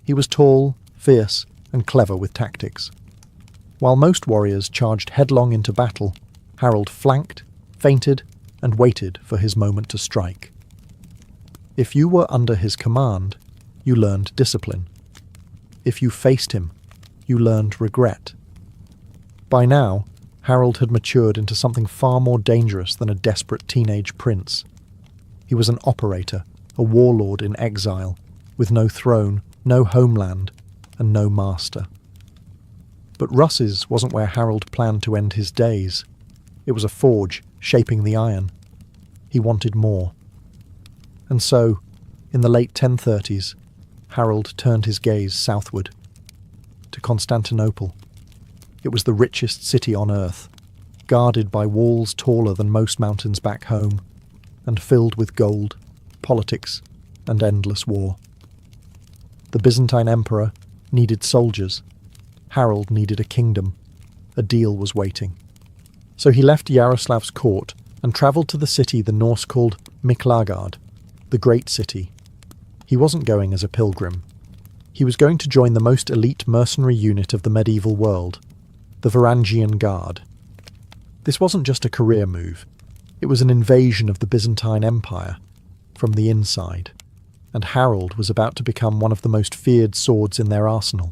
He was tall, fierce, and clever with tactics. While most warriors charged headlong into battle, Harold flanked, feinted, and waited for his moment to strike. If you were under his command, you learned discipline. If you faced him, you learned regret. By now, Harold had matured into something far more dangerous than a desperate teenage prince. He was an operator, a warlord in exile, with no throne, no homeland, and no master. But Russ's wasn't where Harold planned to end his days. It was a forge shaping the iron. He wanted more. And so, in the late 1030s, Harold turned his gaze southward, to Constantinople. It was the richest city on earth, guarded by walls taller than most mountains back home, and filled with gold, politics, and endless war. The Byzantine emperor needed soldiers. Harold needed a kingdom. A deal was waiting. So he left Yaroslav's court and travelled to the city the Norse called Miklagard, the Great City. He wasn't going as a pilgrim. He was going to join the most elite mercenary unit of the medieval world, the Varangian Guard. This wasn't just a career move. It was an invasion of the Byzantine Empire, from the inside, and Harold was about to become one of the most feared swords in their arsenal.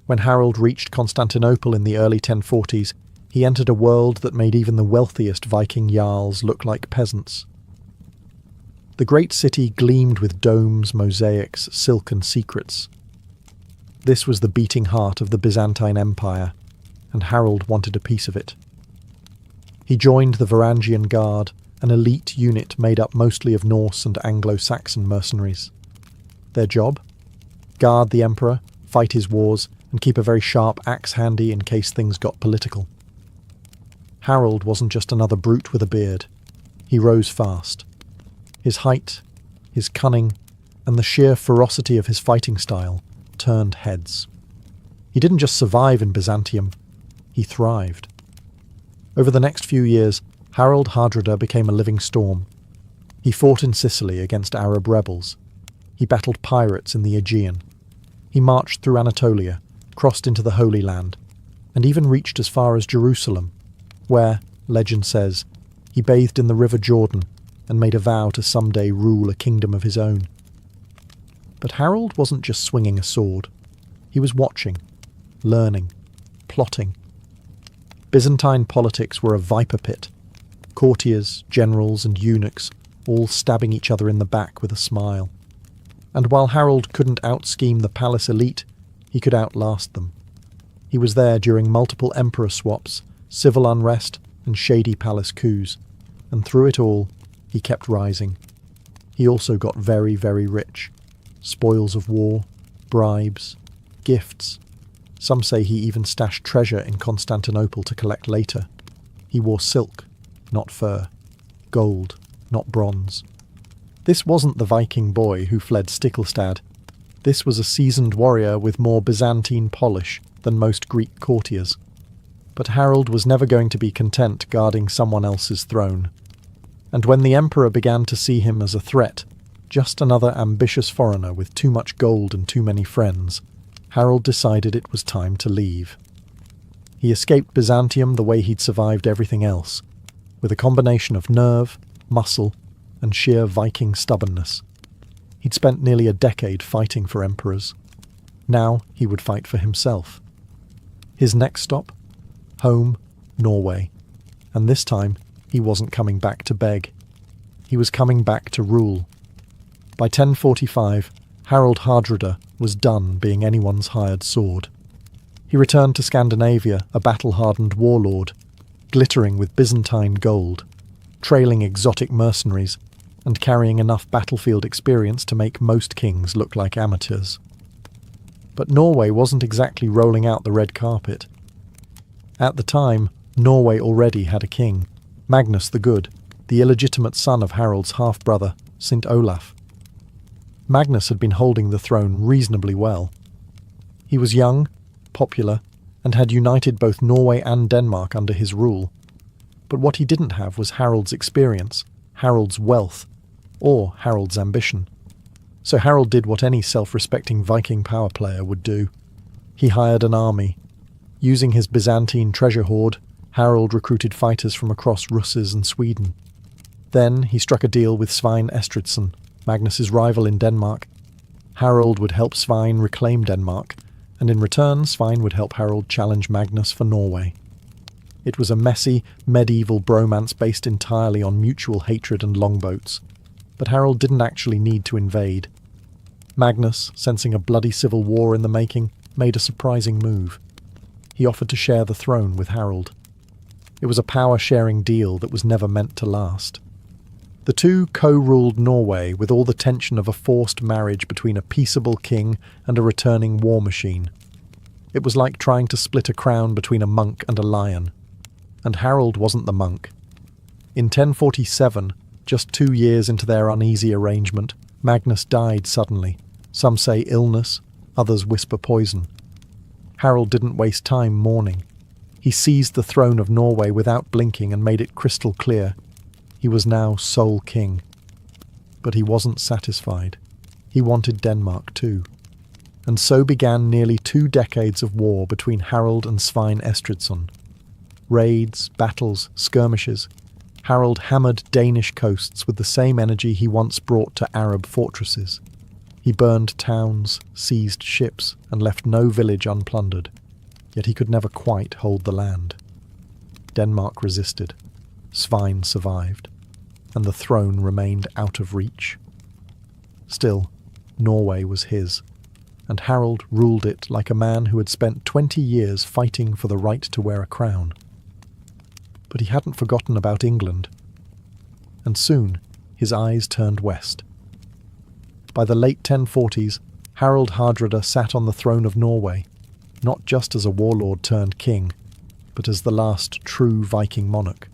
When Harold reached Constantinople in the early 1040s, he entered a world that made even the wealthiest Viking jarls look like peasants. The great city gleamed with domes, mosaics, silken secrets. This was the beating heart of the Byzantine Empire, and Harold wanted a piece of it. He joined the Varangian Guard, an elite unit made up mostly of Norse and Anglo-Saxon mercenaries. Their job? Guard the emperor, fight his wars, and keep a very sharp axe handy in case things got political. Harold wasn't just another brute with a beard. He rose fast. His height, his cunning, and the sheer ferocity of his fighting style turned heads. He didn't just survive in Byzantium, he thrived. Over the next few years, Harold Hardrada became a living storm. He fought in Sicily against Arab rebels. He battled pirates in the Aegean. He marched through Anatolia, crossed into the Holy Land, and even reached as far as Jerusalem, where, legend says, he bathed in the River Jordan and made a vow to someday rule a kingdom of his own. But Harold wasn't just swinging a sword. He was watching, learning, plotting. Byzantine politics were a viper pit. Courtiers, generals, and eunuchs all stabbing each other in the back with a smile. And while Harold couldn't out-scheme the palace elite, he could outlast them. He was there during multiple emperor swaps, civil unrest, and shady palace coups. And through it all, he kept rising. He also got very, very rich. Spoils of war, bribes, gifts. Some say he even stashed treasure in Constantinople to collect later. He wore silk, not fur. Gold, not bronze. This wasn't the Viking boy who fled Stiklestad. This was a seasoned warrior with more Byzantine polish than most Greek courtiers. But Harold was never going to be content guarding someone else's throne. And when the emperor began to see him as a threat, just another ambitious foreigner with too much gold and too many friends, Harold decided it was time to leave. He escaped Byzantium the way he'd survived everything else, with a combination of nerve, muscle, and sheer Viking stubbornness. He'd spent nearly a decade fighting for emperors. Now he would fight for himself. His next stop? Home, Norway. And this time, He wasn't coming back to beg. He was coming back to rule. By 1045, Harald Hardrada was done being anyone's hired sword. He returned to Scandinavia, a battle-hardened warlord, glittering with Byzantine gold, trailing exotic mercenaries, and carrying enough battlefield experience to make most kings look like amateurs. But Norway wasn't exactly rolling out the red carpet. At the time, Norway already had a king, Magnus the Good, the illegitimate son of Harald's half-brother, St. Olaf. Magnus had been holding the throne reasonably well. He was young, popular, and had united both Norway and Denmark under his rule. But what he didn't have was Harald's experience, Harald's wealth, or Harald's ambition. So Harald did what any self-respecting Viking power player would do. He hired an army. Using his Byzantine treasure hoard, Harald recruited fighters from across Russes and Sweden. Then he struck a deal with Svein Estridsson, Magnus's rival in Denmark. Harald would help Svein reclaim Denmark, and in return Svein would help Harald challenge Magnus for Norway. It was a messy, medieval bromance based entirely on mutual hatred and longboats. But Harald didn't actually need to invade. Magnus, sensing a bloody civil war in the making, made a surprising move. He offered to share the throne with Harald. It was a power-sharing deal that was never meant to last. The two co-ruled Norway with all the tension of a forced marriage between a peaceable king and a returning war machine. It was like trying to split a crown between a monk and a lion. And Harald wasn't the monk. In 1047, just 2 years into their uneasy arrangement, Magnus died suddenly. Some say illness, others whisper poison. Harald didn't waste time mourning. He seized the throne of Norway without blinking and made it crystal clear. He was now sole king. But he wasn't satisfied. He wanted Denmark too. And so began nearly 2 decades of war between Harald and Svein Estridsson. Raids, battles, skirmishes. Harald hammered Danish coasts with the same energy he once brought to Arab fortresses. He burned towns, seized ships, and left no village unplundered. Yet he could never quite hold the land. Denmark resisted. Svein survived. And the throne remained out of reach. Still, Norway was his, and Harald ruled it like a man who had spent 20 years fighting for the right to wear a crown. But he hadn't forgotten about England. And soon, his eyes turned west. By the late 1040s, Harald Hardrada sat on the throne of Norway, not just as a warlord turned king, but as the last true Viking monarch.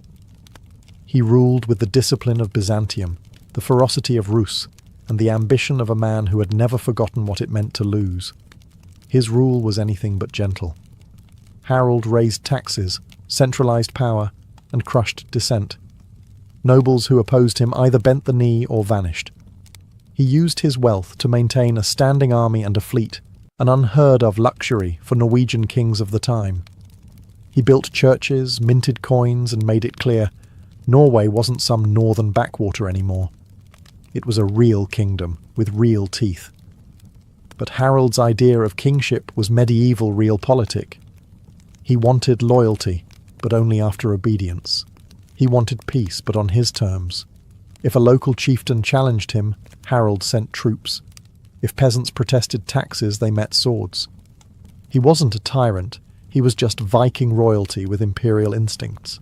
He ruled with the discipline of Byzantium, the ferocity of Rus, and the ambition of a man who had never forgotten what it meant to lose. His rule was anything but gentle. Harald raised taxes, centralized power, and crushed dissent. Nobles who opposed him either bent the knee or vanished. He used his wealth to maintain a standing army and a fleet, an unheard-of luxury for Norwegian kings of the time. He built churches, minted coins, and made it clear Norway wasn't some northern backwater anymore. It was a real kingdom, with real teeth. But Harald's idea of kingship was medieval realpolitik. He wanted loyalty, but only after obedience. He wanted peace, but on his terms. If a local chieftain challenged him, Harald sent troops. If peasants protested taxes, they met swords. He wasn't a tyrant, he was just Viking royalty with imperial instincts.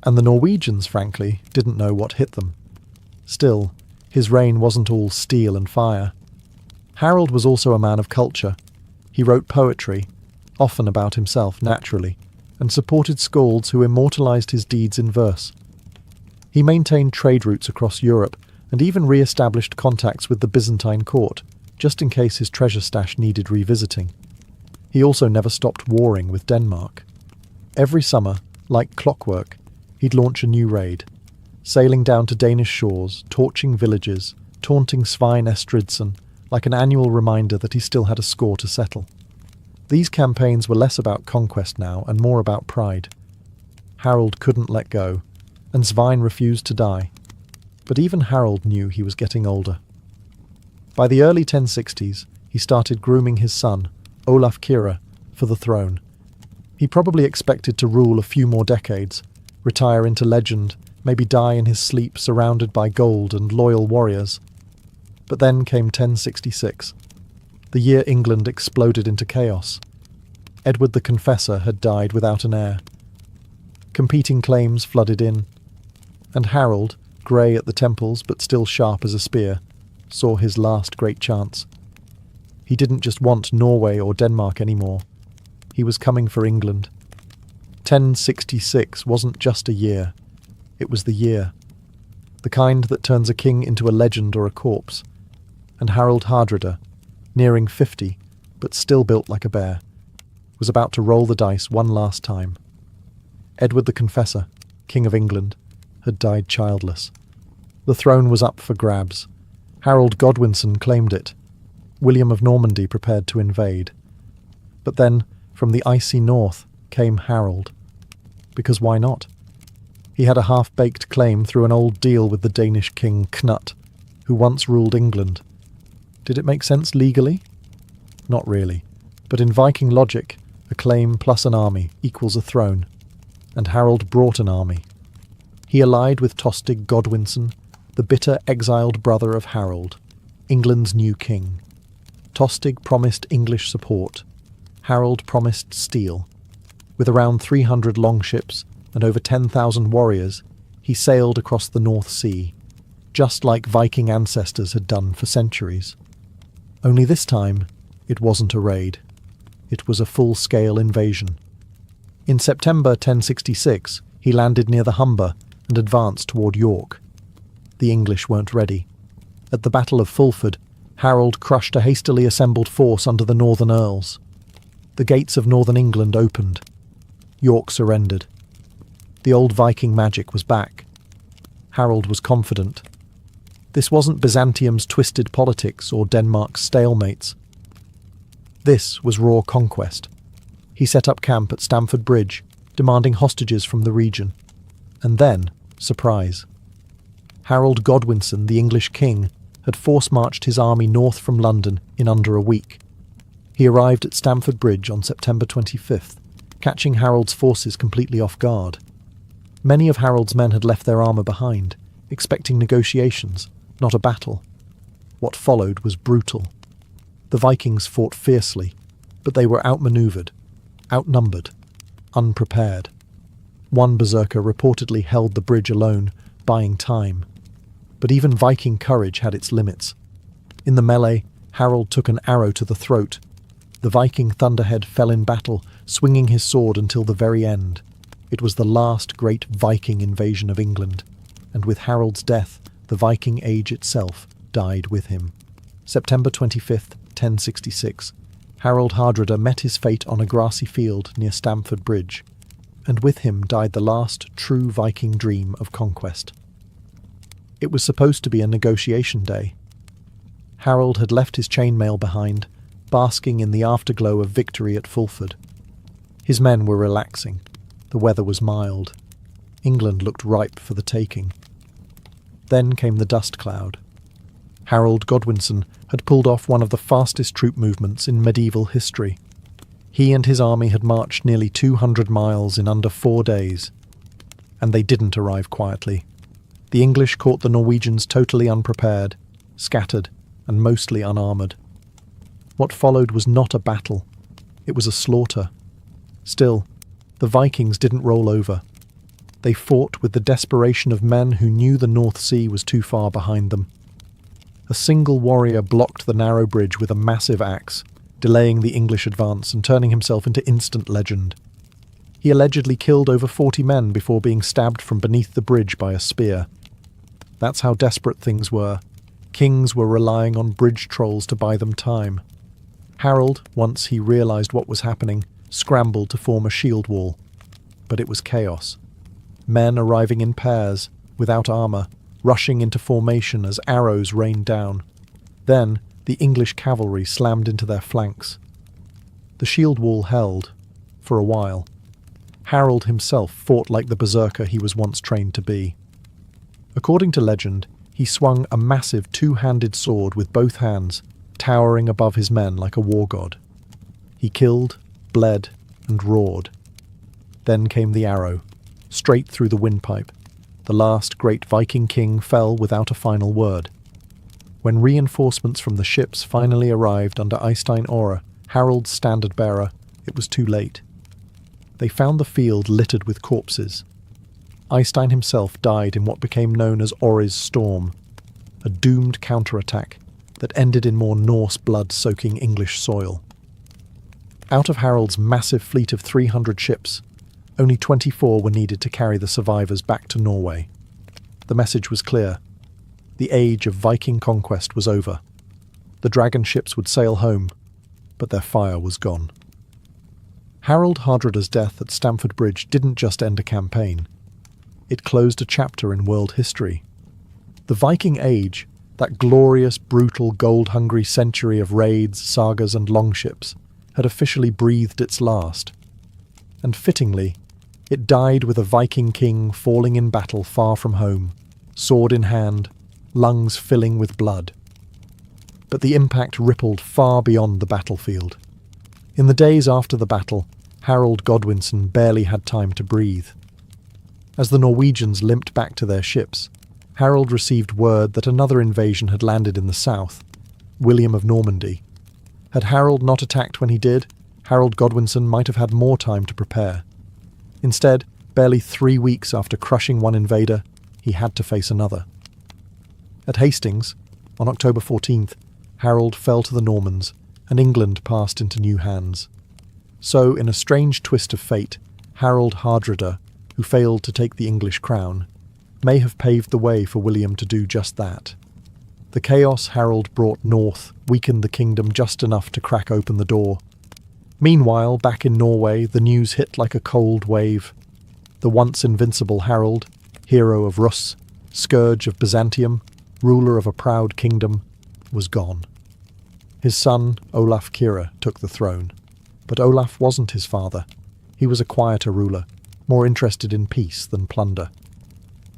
And the Norwegians, frankly, didn't know what hit them. Still, his reign wasn't all steel and fire. Harald was also a man of culture. He wrote poetry, often about himself, naturally, and supported skalds who immortalized his deeds in verse. He maintained trade routes across Europe and even re-established contacts with the Byzantine court, just in case his treasure stash needed revisiting. He also never stopped warring with Denmark. Every summer, like clockwork, he'd launch a new raid, sailing down to Danish shores, torching villages, taunting Svein Estridsson, like an annual reminder that he still had a score to settle. These campaigns were less about conquest now and more about pride. Harald couldn't let go, and Svein refused to die. But even Harald knew he was getting older. By the early 1060s, he started grooming his son, Olaf Kyrre, for the throne. He probably expected to rule a few more decades, retire into legend, maybe die in his sleep surrounded by gold and loyal warriors. But then came 1066, the year England exploded into chaos. Edward the Confessor had died without an heir. Competing claims flooded in, and Harold, grey at the temples but still sharp as a spear, saw his last great chance. He didn't just want Norway or Denmark anymore. He was coming for England. 1066 wasn't just a year. It was the year. The kind that turns a king into a legend or a corpse. And Harold Hardrada, nearing 50, but still built like a bear, was about to roll the dice one last time. Edward the Confessor, King of England, had died childless. The throne was up for grabs. Harold Godwinson claimed it. William of Normandy prepared to invade. But then, from the icy north, came Harold. Because why not? He had a half-baked claim through an old deal with the Danish king Knut, who once ruled England. Did it make sense legally? Not really. But in Viking logic, a claim plus an army equals a throne. And Harold brought an army. He allied with Tostig Godwinson, the bitter exiled brother of Harold, England's new king. Tostig promised English support. Harold promised steel. With around 300 longships and over 10,000 warriors, he sailed across the North Sea, just like Viking ancestors had done for centuries. Only this time, it wasn't a raid. It was a full-scale invasion. In September 1066, he landed near the Humber and advanced toward York. The English weren't ready. At the Battle of Fulford, Harold crushed a hastily assembled force under the northern earls. The gates of northern England opened. York surrendered. The old Viking magic was back. Harold was confident. This wasn't Byzantium's twisted politics or Denmark's stalemates. This was raw conquest. He set up camp at Stamford Bridge, demanding hostages from the region. And then, surprise. Harold Godwinson, the English king, had force-marched his army north from London in under a week. He arrived at Stamford Bridge on September 25th, catching Harold's forces completely off guard. Many of Harold's men had left their armour behind, expecting negotiations, not a battle. What followed was brutal. The Vikings fought fiercely, but they were outmanoeuvred, outnumbered, unprepared. One berserker reportedly held the bridge alone, buying time. But even Viking courage had its limits. In the melee, Harold took an arrow to the throat. The Viking thunderhead fell in battle, swinging his sword until the very end. It was the last great Viking invasion of England, and with Harold's death, the Viking age itself died with him. September 25th, 1066. Harold Hardrada met his fate on a grassy field near Stamford Bridge, and with him died the last true Viking dream of conquest. It was supposed to be a negotiation day. Harold had left his chainmail behind, basking in the afterglow of victory at Fulford. His men were relaxing. The weather was mild. England looked ripe for the taking. Then came the dust cloud. Harold Godwinson had pulled off one of the fastest troop movements in medieval history. He and his army had marched nearly 200 miles in under 4 days. And they didn't arrive quietly. The English caught the Norwegians totally unprepared, scattered, and mostly unarmoured. What followed was not a battle. It was a slaughter. Still, the Vikings didn't roll over. They fought with the desperation of men who knew the North Sea was too far behind them. A single warrior blocked the narrow bridge with a massive axe, delaying the English advance and turning himself into instant legend. He allegedly killed over 40 men before being stabbed from beneath the bridge by a spear. That's how desperate things were. Kings were relying on bridge trolls to buy them time. Harold, once he realised what was happening, scrambled to form a shield wall. But it was chaos. Men arriving in pairs, without armour, rushing into formation as arrows rained down. Then, the English cavalry slammed into their flanks. The shield wall held, for a while. Harold himself fought like the berserker he was once trained to be. According to legend, he swung a massive two-handed sword with both hands, towering above his men like a war god. He killed, bled, and roared. Then came the arrow, straight through the windpipe. The last great Viking king fell without a final word. When reinforcements from the ships finally arrived under Eystein Ore, Harald's standard-bearer, it was too late. They found the field littered with corpses. Eystein himself died in what became known as Ore's Storm, a doomed counterattack that ended in more Norse blood soaking English soil. Out of Harald's massive fleet of 300 ships, only 24 were needed to carry the survivors back to Norway. The message was clear. The age of Viking conquest was over. The dragon ships would sail home, but their fire was gone. Harald Hardrada's death at Stamford Bridge didn't just end a campaign. It closed a chapter in world history. The Viking Age, that glorious, brutal, gold-hungry century of raids, sagas and longships, had officially breathed its last. And fittingly, it died with a Viking king falling in battle far from home, sword in hand, lungs filling with blood. But the impact rippled far beyond the battlefield. In the days after the battle, Harold Godwinson barely had time to breathe. As the Norwegians limped back to their ships, Harold received word that another invasion had landed in the south, William of Normandy. Had Harold not attacked when he did, Harold Godwinson might have had more time to prepare. Instead, barely 3 weeks after crushing one invader, he had to face another. At Hastings, on October 14th, Harold fell to the Normans, and England passed into new hands. So, in a strange twist of fate, Harold Hardrada, who failed to take the English crown, may have paved the way for William to do just that. The chaos Harold brought north weakened the kingdom just enough to crack open the door. Meanwhile, back in Norway, the news hit like a cold wave. The once invincible Harold, hero of Rus, scourge of Byzantium, ruler of a proud kingdom, was gone. His son, Olaf Kyrre, took the throne. But Olaf wasn't his father. He was a quieter ruler, more interested in peace than plunder.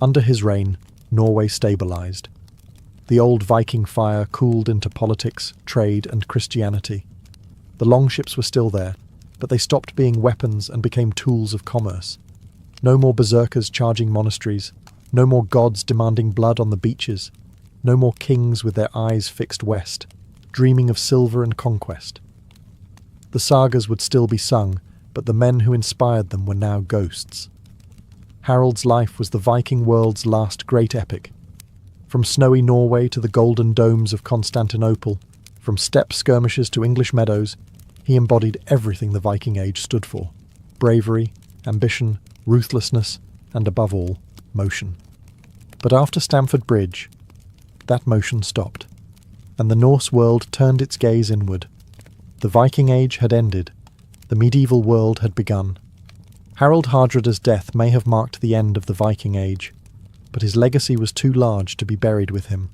Under his reign, Norway stabilized. The old Viking fire cooled into politics, trade, and Christianity. The longships were still there, but they stopped being weapons and became tools of commerce. No more berserkers charging monasteries, no more gods demanding blood on the beaches, no more kings with their eyes fixed west, dreaming of silver and conquest. The sagas would still be sung, but the men who inspired them were now ghosts. Harold's life was the Viking world's last great epic. From snowy Norway to the golden domes of Constantinople, from steppe skirmishes to English meadows, he embodied everything the Viking Age stood for: bravery, ambition, ruthlessness, and above all, motion. But after Stamford Bridge, that motion stopped, and the Norse world turned its gaze inward. The Viking Age had ended. The medieval world had begun. Harold Hardrada's death may have marked the end of the Viking Age, but his legacy was too large to be buried with him.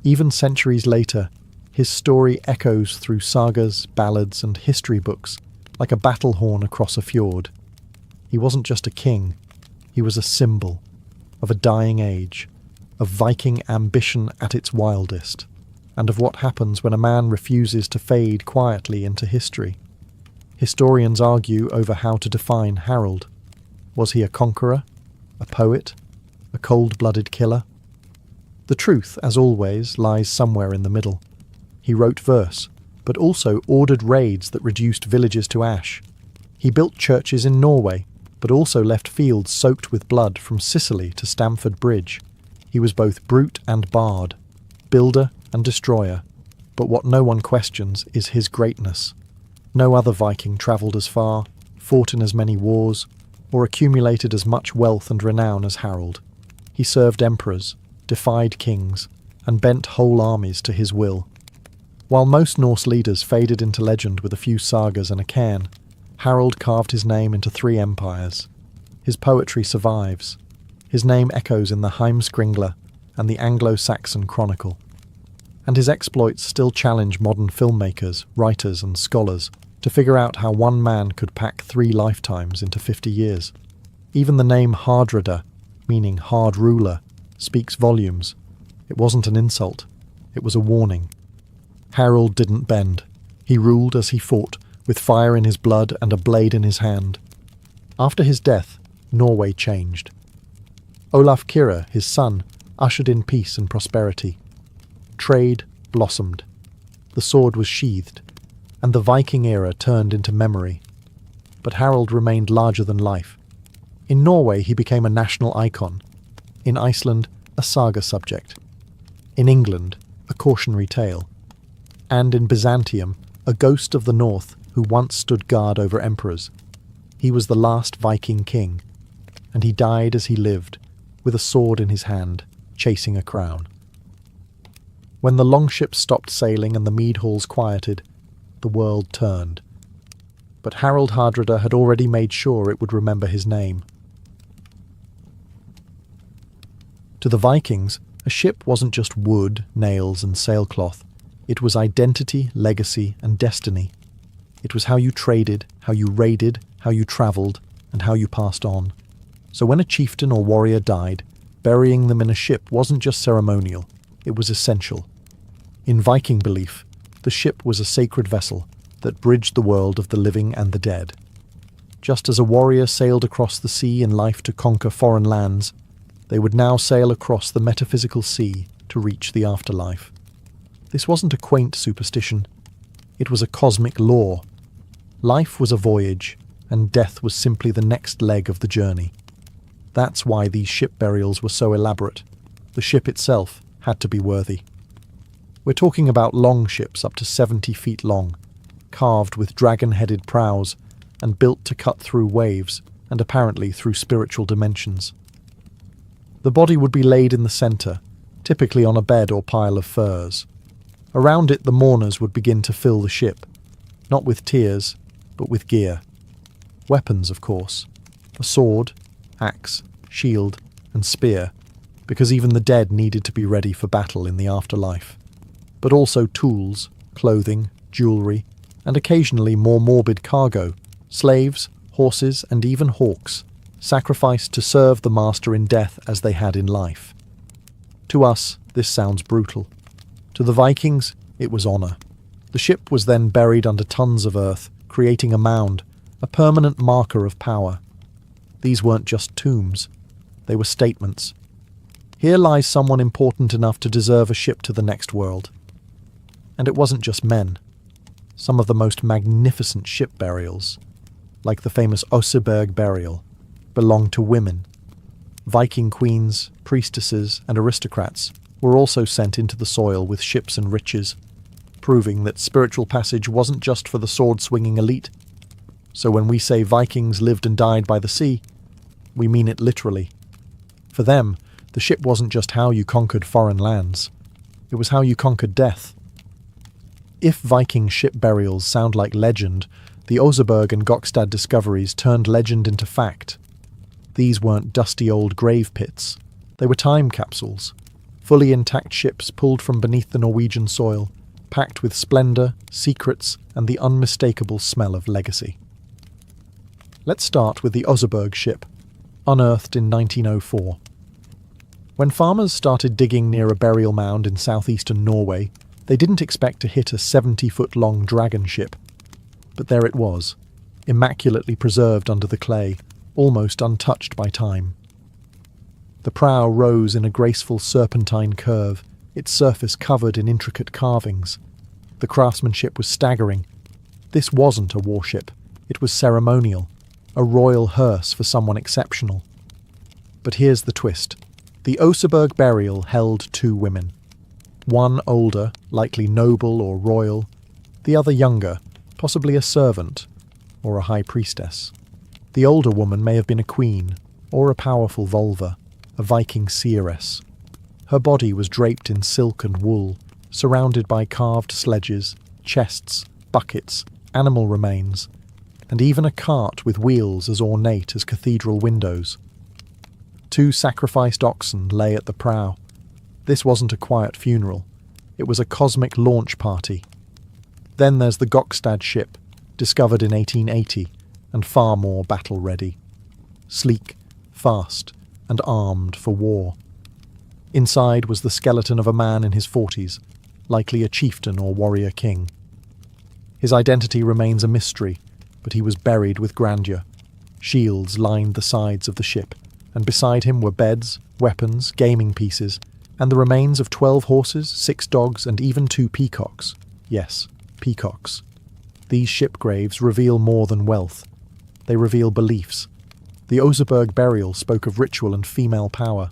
Even centuries later, his story echoes through sagas, ballads, and history books like a battle horn across a fjord. He wasn't just a king, he was a symbol of a dying age, of Viking ambition at its wildest, and of what happens when a man refuses to fade quietly into history. Historians argue over how to define Harold. Was he a conqueror, a poet, a cold-blooded killer? The truth, as always, lies somewhere in the middle. He wrote verse, but also ordered raids that reduced villages to ash. He built churches in Norway, but also left fields soaked with blood from Sicily to Stamford Bridge. He was both brute and bard, builder and destroyer, but what no one questions is his greatness. No other Viking travelled as far, fought in as many wars, or accumulated as much wealth and renown as Harold. He served emperors, defied kings, and bent whole armies to his will. While most Norse leaders faded into legend with a few sagas and a cairn, Harold carved his name into 3 empires. His poetry survives. His name echoes in the Heimskringla and the Anglo-Saxon Chronicle. And his exploits still challenge modern filmmakers, writers, and scholars to figure out how one man could pack 3 lifetimes into 50 years. Even the name Hardrada, meaning hard ruler, speaks volumes. It wasn't an insult. It was a warning. Harold didn't bend. He ruled as he fought, with fire in his blood and a blade in his hand. After his death, Norway changed. Olaf Kyrre, his son, ushered in peace and prosperity. Trade blossomed. The sword was sheathed, and the Viking era turned into memory. But Harald remained larger than life. In Norway, he became a national icon. In Iceland, a saga subject. In England, a cautionary tale. And in Byzantium, a ghost of the north who once stood guard over emperors. He was the last Viking king, and he died as he lived, with a sword in his hand, chasing a crown. When the longships stopped sailing and the mead halls quieted, the world turned. But Harald Hardrada had already made sure it would remember his name. To the Vikings, a ship wasn't just wood, nails, and sailcloth. It was identity, legacy, and destiny. It was how you traded, how you raided, how you travelled, and how you passed on. So when a chieftain or warrior died, burying them in a ship wasn't just ceremonial, it was essential. In Viking belief, the ship was a sacred vessel that bridged the world of the living and the dead. Just as a warrior sailed across the sea in life to conquer foreign lands, they would now sail across the metaphysical sea to reach the afterlife. This wasn't a quaint superstition. It was a cosmic law. Life was a voyage, and death was simply the next leg of the journey. That's why these ship burials were so elaborate. The ship itself had to be worthy. We're talking about long ships up to 70 feet long, carved with dragon-headed prows and built to cut through waves and apparently through spiritual dimensions. The body would be laid in the centre, typically on a bed or pile of furs. Around it, the mourners would begin to fill the ship, not with tears, but with gear. Weapons, of course. A sword, axe, shield, and spear, because even the dead needed to be ready for battle in the afterlife. But also tools, clothing, jewellery, and occasionally more morbid cargo, slaves, horses, and even hawks, sacrificed to serve the master in death as they had in life. To us, this sounds brutal. To the Vikings, it was honour. The ship was then buried under tons of earth, creating a mound, a permanent marker of power. These weren't just tombs, they were statements. Here lies someone important enough to deserve a ship to the next world. And it wasn't just men. Some of the most magnificent ship burials, like the famous Oseberg burial, belonged to women. Viking queens, priestesses, and aristocrats were also sent into the soil with ships and riches, proving that spiritual passage wasn't just for the sword-swinging elite. So when we say Vikings lived and died by the sea, we mean it literally. For them, the ship wasn't just how you conquered foreign lands. It was how you conquered death. If Viking ship burials sound like legend, the Oseberg and Gokstad discoveries turned legend into fact. These weren't dusty old grave pits. They were time capsules. Fully intact ships pulled from beneath the Norwegian soil, packed with splendour, secrets, and the unmistakable smell of legacy. Let's start with the Oseberg ship, unearthed in 1904. When farmers started digging near a burial mound in southeastern Norway, they didn't expect to hit a 70-foot-long dragon ship. But there it was, immaculately preserved under the clay, almost untouched by time. The prow rose in a graceful serpentine curve, its surface covered in intricate carvings. The craftsmanship was staggering. This wasn't a warship. It was ceremonial, a royal hearse for someone exceptional. But here's the twist. The Oseberg burial held two women. One older, likely noble or royal, the other younger, possibly a servant or a high priestess. The older woman may have been a queen or a powerful Volva, a Viking seeress. Her body was draped in silk and wool, surrounded by carved sledges, chests, buckets, animal remains, and even a cart with wheels as ornate as cathedral windows. 2 sacrificed oxen lay at the prow. This wasn't a quiet funeral. It was a cosmic launch party. Then there's the Gokstad ship, discovered in 1880, and far more battle-ready. Sleek, fast, and armed for war. Inside was the skeleton of a man in his 40s, likely a chieftain or warrior king. His identity remains a mystery, but he was buried with grandeur. Shields lined the sides of the ship, and beside him were beds, weapons, gaming pieces, and the remains of 12 horses, 6 dogs, and even 2 peacocks. Yes, peacocks. These ship graves reveal more than wealth. They reveal beliefs. The Oseberg burial spoke of ritual and female power.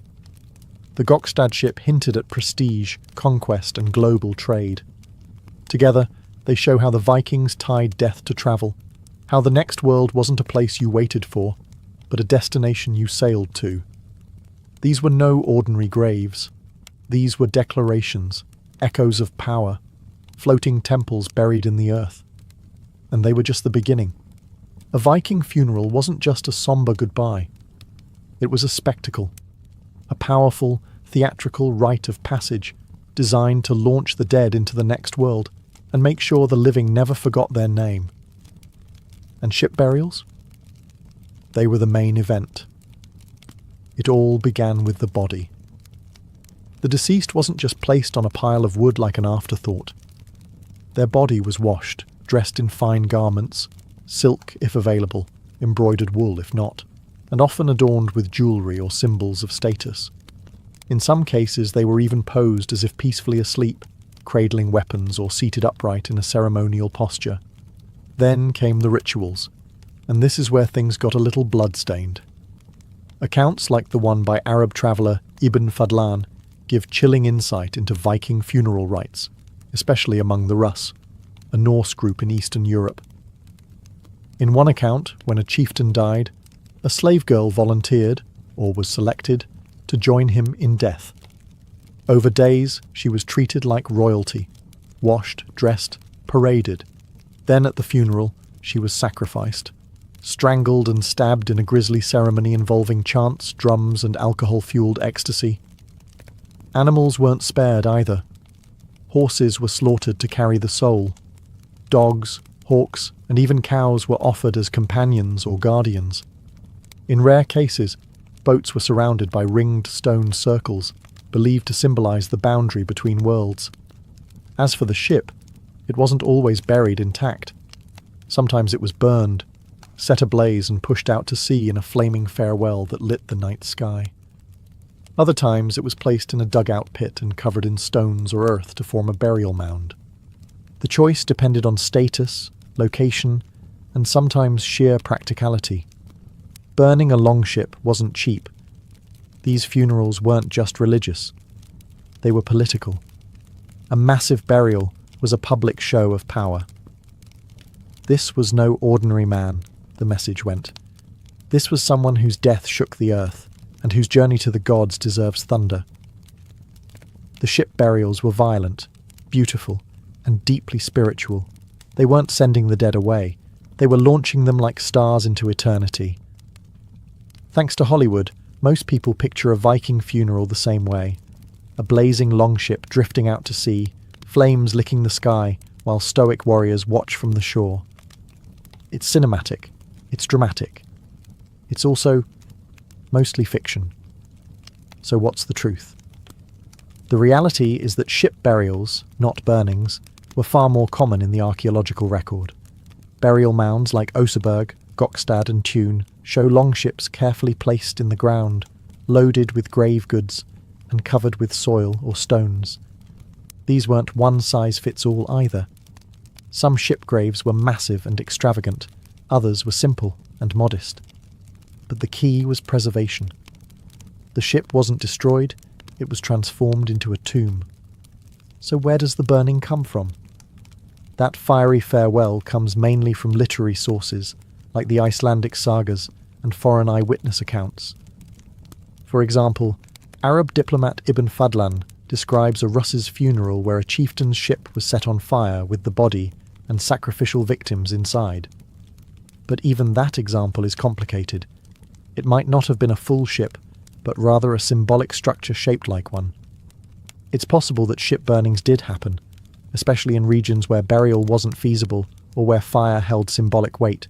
The Gokstad ship hinted at prestige, conquest, and global trade. Together, they show how the Vikings tied death to travel, how the next world wasn't a place you waited for, but a destination you sailed to. These were no ordinary graves. These were declarations, echoes of power, floating temples buried in the earth. And they were just the beginning. A Viking funeral wasn't just a somber goodbye. It was a spectacle, a powerful, theatrical rite of passage designed to launch the dead into the next world and make sure the living never forgot their name. And ship burials? They were the main event. It all began with the body. The deceased wasn't just placed on a pile of wood like an afterthought. Their body was washed, dressed in fine garments, silk if available, embroidered wool if not, and often adorned with jewellery or symbols of status. In some cases they were even posed as if peacefully asleep, cradling weapons or seated upright in a ceremonial posture. Then came the rituals, and this is where things got a little blood-stained. Accounts like the one by Arab traveller Ibn Fadlan give chilling insight into Viking funeral rites, especially among the Rus, a Norse group in Eastern Europe. In one account, when a chieftain died, a slave girl volunteered, or was selected, to join him in death. Over days, she was treated like royalty, washed, dressed, paraded. Then at the funeral, she was sacrificed, strangled and stabbed in a grisly ceremony involving chants, drums, and alcohol-fueled ecstasy. Animals weren't spared either. Horses were slaughtered to carry the soul. Dogs, hawks, and even cows were offered as companions or guardians. In rare cases, boats were surrounded by ringed stone circles, believed to symbolize the boundary between worlds. As for the ship, it wasn't always buried intact. Sometimes it was burned, set ablaze and pushed out to sea in a flaming farewell that lit the night sky. Other times it was placed in a dugout pit and covered in stones or earth to form a burial mound. The choice depended on status, location, and sometimes sheer practicality. Burning a longship wasn't cheap. These funerals weren't just religious. They were political. A massive burial was a public show of power. This was no ordinary man, the message went. This was someone whose death shook the earth, and whose journey to the gods deserves thunder. The ship burials were violent, beautiful, and deeply spiritual. They weren't sending the dead away. They were launching them like stars into eternity. Thanks to Hollywood, most people picture a Viking funeral the same way. A blazing longship drifting out to sea, flames licking the sky, while stoic warriors watch from the shore. It's cinematic. It's dramatic. It's also mostly fiction. So what's the truth? The reality is that ship burials, not burnings, were far more common in the archaeological record. Burial mounds like Oseberg, Gokstad and Tune show longships carefully placed in the ground, loaded with grave goods, and covered with soil or stones. These weren't one-size-fits-all either. Some ship graves were massive and extravagant, others were simple and modest. But the key was preservation. The ship wasn't destroyed, it was transformed into a tomb. So where does the burning come from? That fiery farewell comes mainly from literary sources, like the Icelandic sagas and foreign eyewitness accounts. For example, Arab diplomat Ibn Fadlan describes a Russ's funeral where a chieftain's ship was set on fire with the body and sacrificial victims inside. But even that example is complicated. It might not have been a full ship, but rather a symbolic structure shaped like one. It's possible that ship burnings did happen, especially in regions where burial wasn't feasible or where fire held symbolic weight.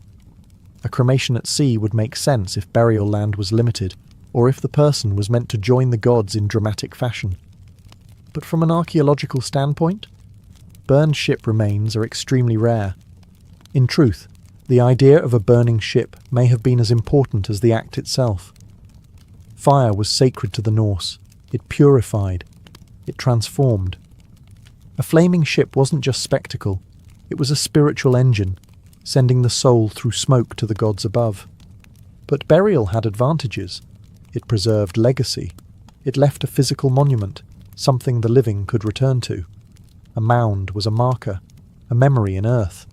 A cremation at sea would make sense if burial land was limited, or if the person was meant to join the gods in dramatic fashion. But from an archaeological standpoint, burned ship remains are extremely rare. In truth, the idea of a burning ship may have been as important as the act itself. Fire was sacred to the Norse. It purified. It transformed. A flaming ship wasn't just spectacle. It was a spiritual engine, sending the soul through smoke to the gods above. But burial had advantages. It preserved legacy. It left a physical monument, something the living could return to. A mound was a marker, a memory in earth,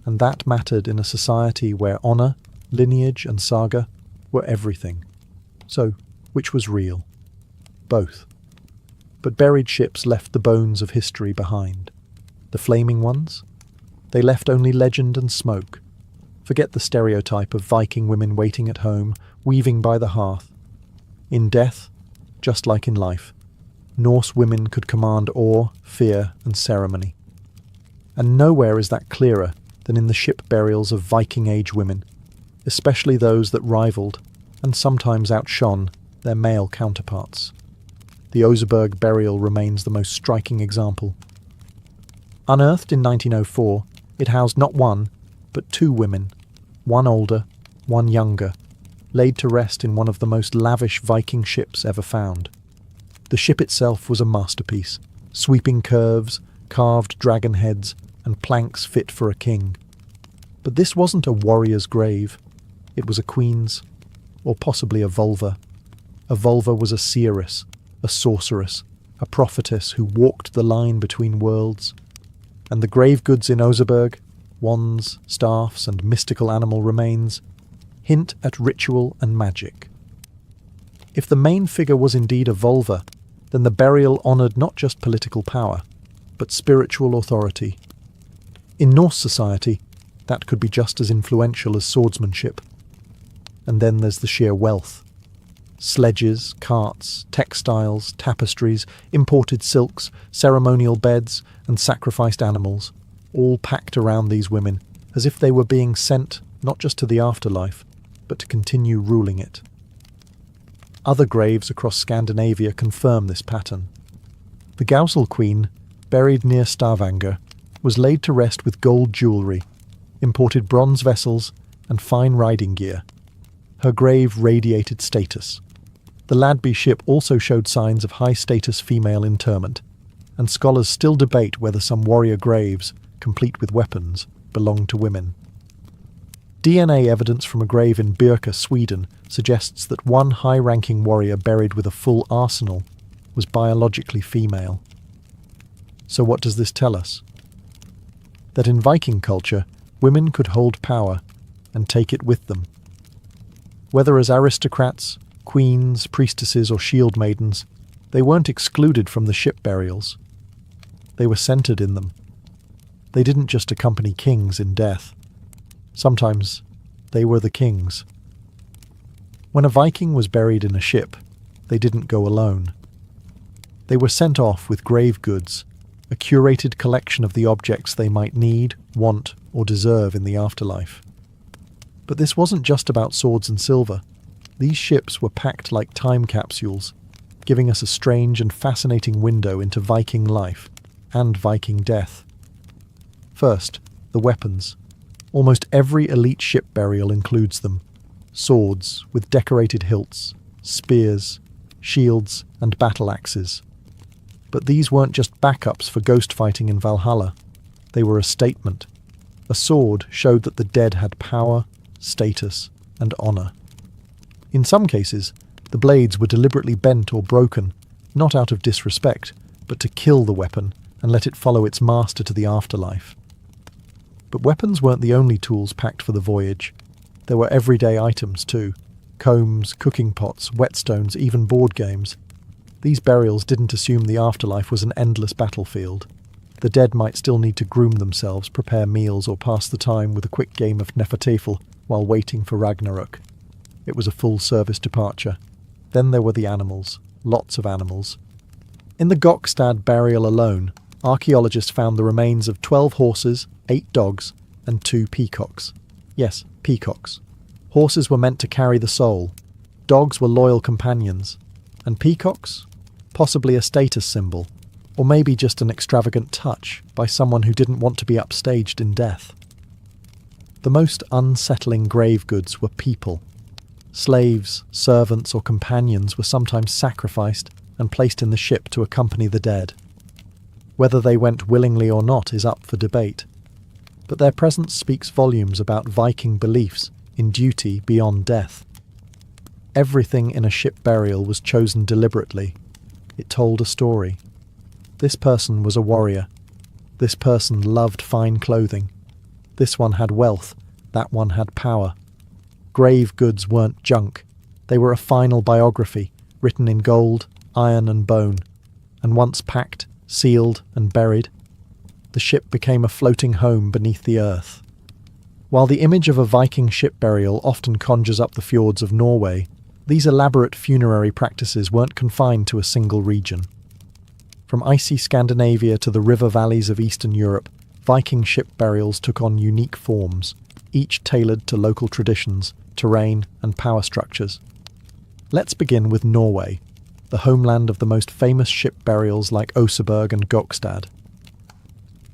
and that mattered in a society where honour, lineage and saga were everything. So, which was real? Both. But buried ships left the bones of history behind. The flaming ones? They left only legend and smoke. Forget the stereotype of Viking women waiting at home, weaving by the hearth. In death, just like in life, Norse women could command awe, fear and ceremony. And nowhere is that clearer than in the ship burials of Viking-age women, especially those that rivaled, and sometimes outshone, their male counterparts. The Oseberg burial remains the most striking example. Unearthed in 1904, it housed not one, but two women, one older, one younger, laid to rest in one of the most lavish Viking ships ever found. The ship itself was a masterpiece, sweeping curves, carved dragon heads, and planks fit for a king. But this wasn't a warrior's grave. It was a queen's, or possibly a vulva. A vulva was a seeress, a sorceress, a prophetess who walked the line between worlds. And the grave goods in Oseberg, wands, staffs, and mystical animal remains, hint at ritual and magic. If the main figure was indeed a vulva, then the burial honoured not just political power, but spiritual authority. In Norse society, that could be just as influential as swordsmanship. And then there's the sheer wealth. Sledges, carts, textiles, tapestries, imported silks, ceremonial beds, and sacrificed animals, all packed around these women, as if they were being sent not just to the afterlife, but to continue ruling it. Other graves across Scandinavia confirm this pattern. The Gausel Queen, buried near Stavanger, was laid to rest with gold jewellery, imported bronze vessels, and fine riding gear. Her grave radiated status. The Ladby ship also showed signs of high-status female interment, and scholars still debate whether some warrior graves, complete with weapons, belong to women. DNA evidence from a grave in Birka, Sweden, suggests that one high-ranking warrior buried with a full arsenal was biologically female. So what does this tell us? That in Viking culture, women could hold power and take it with them. Whether as aristocrats, queens, priestesses or shield maidens, they weren't excluded from the ship burials. They were centred in them. They didn't just accompany kings in death. Sometimes they were the kings. When a Viking was buried in a ship, they didn't go alone. They were sent off with grave goods, a curated collection of the objects they might need, want, or deserve in the afterlife. But this wasn't just about swords and silver. These ships were packed like time capsules, giving us a strange and fascinating window into Viking life and Viking death. First, the weapons. Almost every elite ship burial includes them. Swords with decorated hilts, spears, shields, and battle axes. But these weren't just backups for ghost fighting in Valhalla. They were a statement. A sword showed that the dead had power, status, and honour. In some cases, the blades were deliberately bent or broken, not out of disrespect, but to kill the weapon and let it follow its master to the afterlife. But weapons weren't the only tools packed for the voyage. There were everyday items too. Combs, cooking pots, whetstones, even board games. These burials didn't assume the afterlife was an endless battlefield. The dead might still need to groom themselves, prepare meals, or pass the time with a quick game of Nefertafel while waiting for Ragnarok. It was a full-service departure. Then there were the animals. Lots of animals. In the Gokstad burial alone, archaeologists found the remains of 12 horses, 8 dogs, and 2 peacocks. Yes, peacocks. Horses were meant to carry the soul. Dogs were loyal companions. And peacocks? Possibly a status symbol. Or maybe just an extravagant touch by someone who didn't want to be upstaged in death. The most unsettling grave goods were people. Slaves, servants, or companions were sometimes sacrificed and placed in the ship to accompany the dead. Whether they went willingly or not is up for debate, but their presence speaks volumes about Viking beliefs in duty beyond death. Everything in a ship burial was chosen deliberately. It told a story. This person was a warrior. This person loved fine clothing. This one had wealth. That one had power. Grave goods weren't junk. They were a final biography, written in gold, iron and bone, and once packed, sealed and buried, the ship became a floating home beneath the earth. While the image of a Viking ship burial often conjures up the fjords of Norway, these elaborate funerary practices weren't confined to a single region. From icy Scandinavia to the river valleys of Eastern Europe, Viking ship burials took on unique forms, each tailored to local traditions, terrain, and power structures. Let's begin with Norway, the homeland of the most famous ship burials like Oseberg and Gokstad.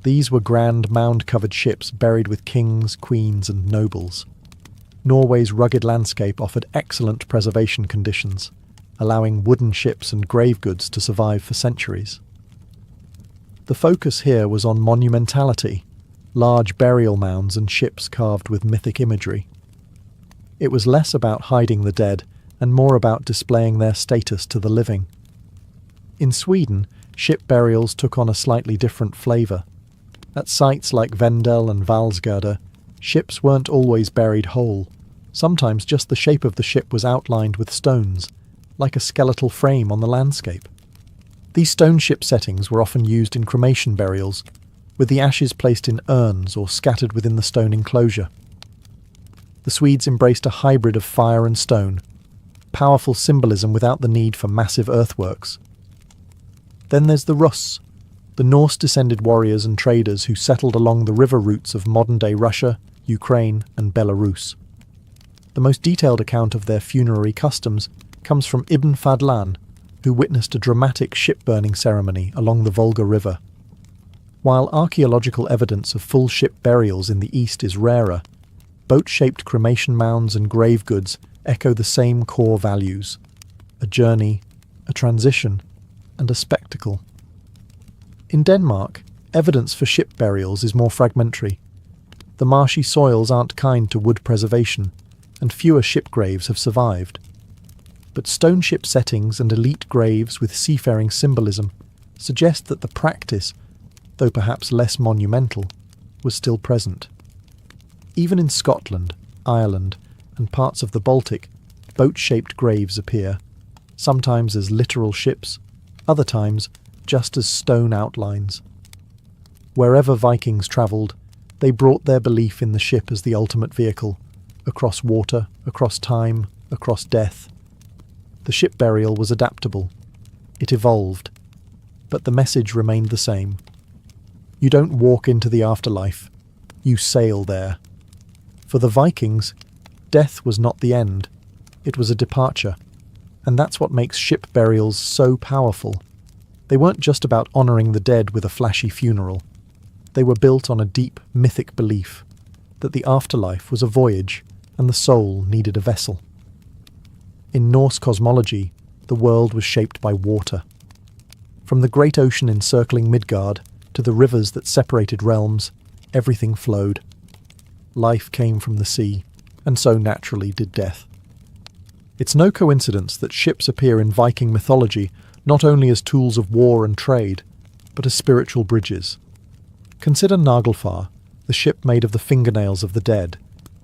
These were grand mound-covered ships buried with kings, queens, and nobles. Norway's rugged landscape offered excellent preservation conditions, allowing wooden ships and grave goods to survive for centuries. The focus here was on monumentality, large burial mounds and ships carved with mythic imagery. It was less about hiding the dead and more about displaying their status to the living. In Sweden, ship burials took on a slightly different flavour. At sites like Vendel and Valsgärde, ships weren't always buried whole. Sometimes just the shape of the ship was outlined with stones, like a skeletal frame on the landscape. These stone ship settings were often used in cremation burials, with the ashes placed in urns or scattered within the stone enclosure. The Swedes embraced a hybrid of fire and stone, powerful symbolism without the need for massive earthworks. Then there's the Russ, the Norse-descended warriors and traders who settled along the river routes of modern-day Russia, Ukraine, and Belarus. The most detailed account of their funerary customs comes from Ibn Fadlan, who witnessed a dramatic ship-burning ceremony along the Volga River. While archaeological evidence of full ship burials in the east is rarer, boat-shaped cremation mounds and grave goods echo the same core values: a journey, a transition, and a spectacle. In Denmark, evidence for ship burials is more fragmentary. The marshy soils aren't kind to wood preservation, and fewer ship graves have survived. But stone ship settings and elite graves with seafaring symbolism suggest that the practice, though perhaps less monumental, was still present. Even in Scotland, Ireland, and parts of the Baltic, boat-shaped graves appear, sometimes as literal ships, other times just as stone outlines. Wherever Vikings travelled, they brought their belief in the ship as the ultimate vehicle, across water, across time, across death. The ship burial was adaptable. It evolved, but the message remained the same. You don't walk into the afterlife, you sail there. For the Vikings, death was not the end, it was a departure, and that's what makes ship burials so powerful. They weren't just about honouring the dead with a flashy funeral. They were built on a deep, mythic belief that the afterlife was a voyage and the soul needed a vessel. In Norse cosmology, the world was shaped by water. From the great ocean encircling Midgard to the rivers that separated realms, everything flowed. Life came from the sea, and so naturally did death. It's no coincidence that ships appear in Viking mythology not only as tools of war and trade, but as spiritual bridges. Consider Naglfar, the ship made of the fingernails of the dead,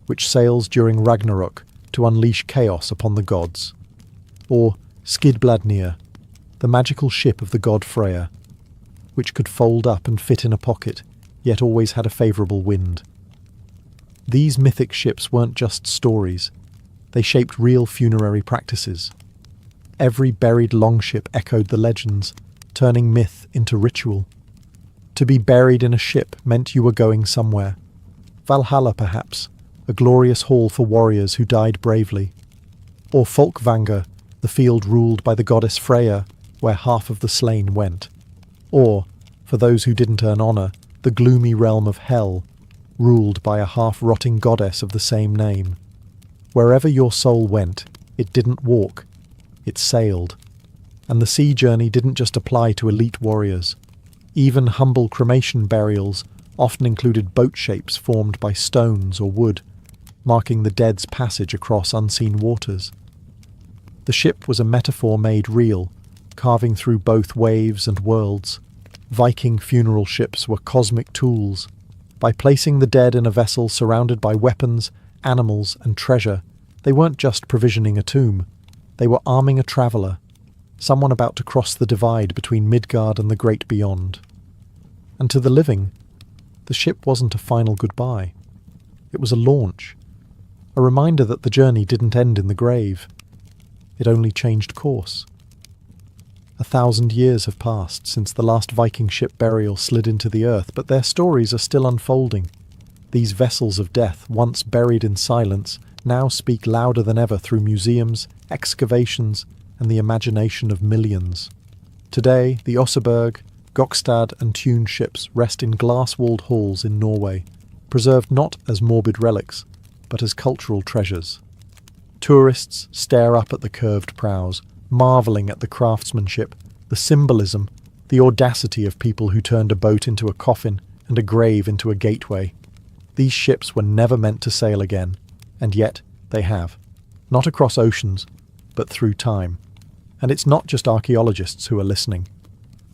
which sails during Ragnarok to unleash chaos upon the gods. Or Skidbladnir, the magical ship of the god Freyr, which could fold up and fit in a pocket, yet always had a favourable wind. These mythic ships weren't just stories, they shaped real funerary practices. Every buried longship echoed the legends, turning myth into ritual. To be buried in a ship meant you were going somewhere. Valhalla, perhaps, a glorious hall for warriors who died bravely. Or Folkvanga, the field ruled by the goddess Freya, where half of the slain went. Or, for those who didn't earn honour, the gloomy realm of Hell, ruled by a half-rotting goddess of the same name. Wherever your soul went, it didn't walk, it sailed. And the sea journey didn't just apply to elite warriors. Even humble cremation burials often included boat shapes formed by stones or wood, marking the dead's passage across unseen waters. The ship was a metaphor made real, carving through both waves and worlds. Viking funeral ships were cosmic tools. By placing the dead in a vessel surrounded by weapons, animals, and treasure, they weren't just provisioning a tomb. They were arming a traveller, someone about to cross the divide between Midgard and the great beyond. And to the living, the ship wasn't a final goodbye. It was a launch, a reminder that the journey didn't end in the grave. It only changed course. 1,000 years have passed since the last Viking ship burial slid into the earth, but their stories are still unfolding. These vessels of death, once buried in silence, now speak louder than ever through museums, excavations, and the imagination of millions. Today, the Oseberg, Gokstad and Tune ships rest in glass-walled halls in Norway, preserved not as morbid relics, but as cultural treasures. Tourists stare up at the curved prows, marvelling at the craftsmanship, the symbolism, the audacity of people who turned a boat into a coffin and a grave into a gateway. These ships were never meant to sail again, and yet they have. Not across oceans, but through time. And it's not just archaeologists who are listening.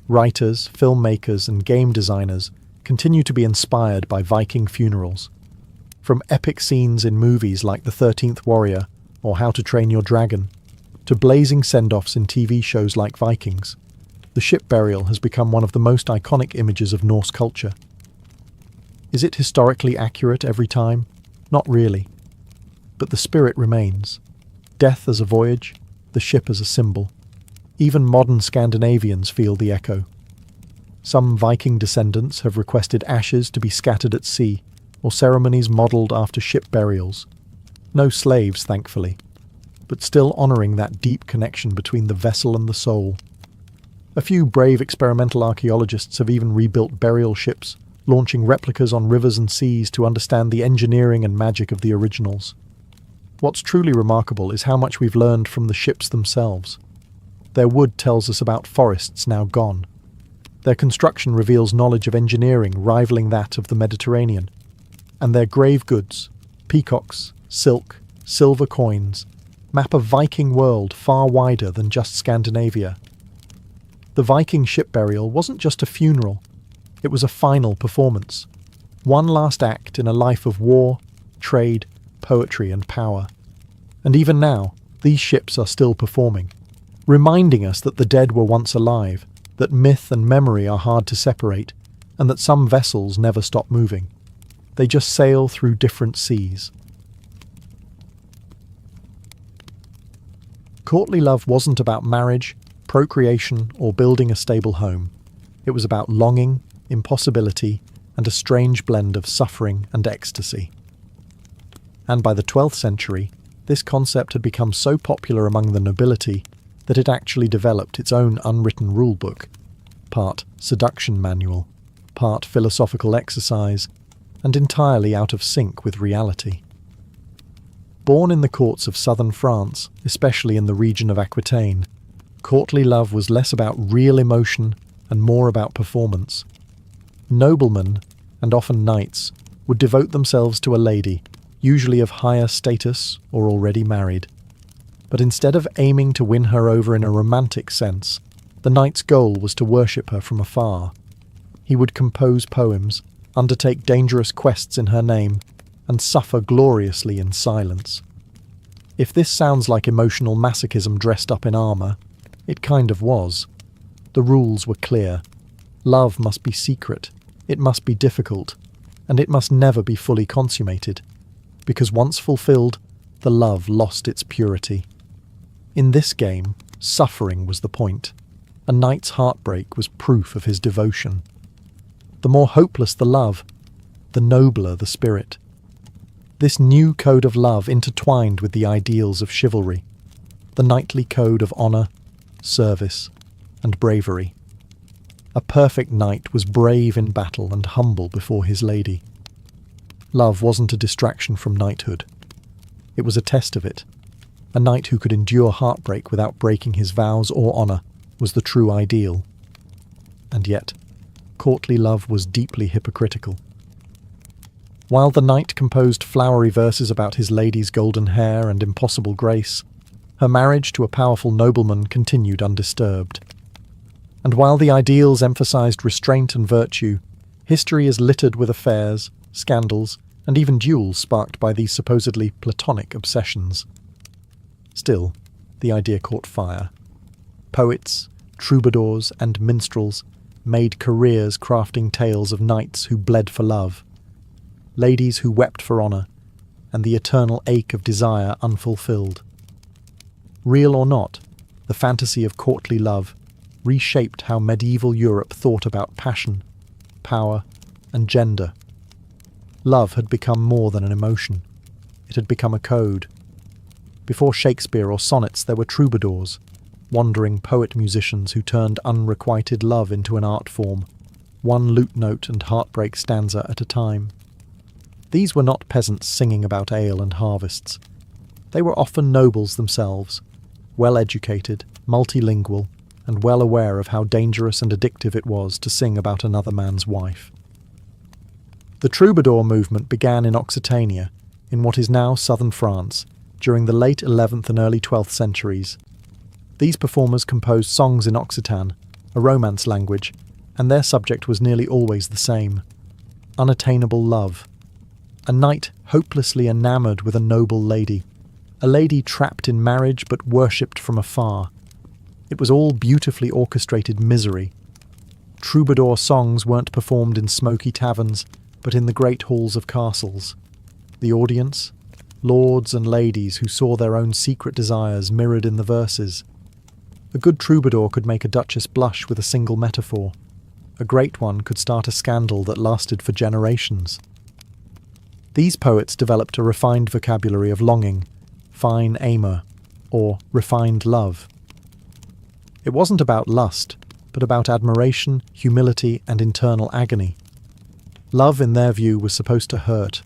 Writers, filmmakers, and game designers continue to be inspired by Viking funerals. From epic scenes in movies like The 13th Warrior or How to Train Your Dragon, to blazing send-offs in TV shows like Vikings, the ship burial has become one of the most iconic images of Norse culture. Is it historically accurate every time? Not really. But the spirit remains. Death as a voyage, the ship as a symbol. Even modern Scandinavians feel the echo. Some Viking descendants have requested ashes to be scattered at sea, or ceremonies modelled after ship burials. No slaves, thankfully, but still honouring that deep connection between the vessel and the soul. A few brave experimental archaeologists have even rebuilt burial ships, launching replicas on rivers and seas to understand the engineering and magic of the originals. What's truly remarkable is how much we've learned from the ships themselves. Their wood tells us about forests now gone. Their construction reveals knowledge of engineering rivaling that of the Mediterranean. And their grave goods, peacocks, silk, silver coins, map a Viking world far wider than just Scandinavia. The Viking ship burial wasn't just a funeral, it was a final performance. One last act in a life of war, trade, poetry and power. And even now, these ships are still performing, reminding us that the dead were once alive, that myth and memory are hard to separate, and that some vessels never stop moving. They just sail through different seas. Courtly love wasn't about marriage, procreation, or building a stable home. It was about longing, impossibility, and a strange blend of suffering and ecstasy. And by the 12th century, this concept had become so popular among the nobility that it actually developed its own unwritten rulebook, part seduction manual, part philosophical exercise, and entirely out of sync with reality. Born in the courts of southern France, especially in the region of Aquitaine, courtly love was less about real emotion and more about performance. Noblemen, and often knights, would devote themselves to a lady, usually of higher status or already married. But instead of aiming to win her over in a romantic sense, the knight's goal was to worship her from afar. He would compose poems, undertake dangerous quests in her name, and suffer gloriously in silence. If this sounds like emotional masochism dressed up in armour, it kind of was. The rules were clear. Love must be secret, it must be difficult, and it must never be fully consummated, because once fulfilled, the love lost its purity. In this game, suffering was the point. A knight's heartbreak was proof of his devotion. The more hopeless the love, the nobler the spirit. This new code of love intertwined with the ideals of chivalry, the knightly code of honour, service, and bravery. A perfect knight was brave in battle and humble before his lady. Love wasn't a distraction from knighthood. It was a test of it. A knight who could endure heartbreak without breaking his vows or honour was the true ideal. And yet, courtly love was deeply hypocritical. While the knight composed flowery verses about his lady's golden hair and impossible grace, her marriage to a powerful nobleman continued undisturbed. And while the ideals emphasized restraint and virtue, history is littered with affairs, scandals, and even duels sparked by these supposedly platonic obsessions. Still, the idea caught fire. Poets, troubadours, and minstrels made careers crafting tales of knights who bled for love, ladies who wept for honour, and the eternal ache of desire unfulfilled. Real or not, the fantasy of courtly love reshaped how medieval Europe thought about passion, power, and gender. Love had become more than an emotion. It had become a code. Before Shakespeare or sonnets, there were troubadours, wandering poet-musicians who turned unrequited love into an art form, one lute note and heartbreak stanza at a time. These were not peasants singing about ale and harvests. They were often nobles themselves, well-educated, multilingual, and well aware of how dangerous and addictive it was to sing about another man's wife. The troubadour movement began in Occitania, in what is now southern France, during the late 11th and early 12th centuries. These performers composed songs in Occitan, a Romance language, and their subject was nearly always the same: unattainable love. A knight hopelessly enamoured with a noble lady, a lady trapped in marriage but worshipped from afar. It was all beautifully orchestrated misery. Troubadour songs weren't performed in smoky taverns, but in the great halls of castles. The audience? Lords and ladies who saw their own secret desires mirrored in the verses. A good troubadour could make a duchess blush with a single metaphor. A great one could start a scandal that lasted for generations. These poets developed a refined vocabulary of longing, fine amour, or refined love. It wasn't about lust, but about admiration, humility, and internal agony. Love, in their view, was supposed to hurt.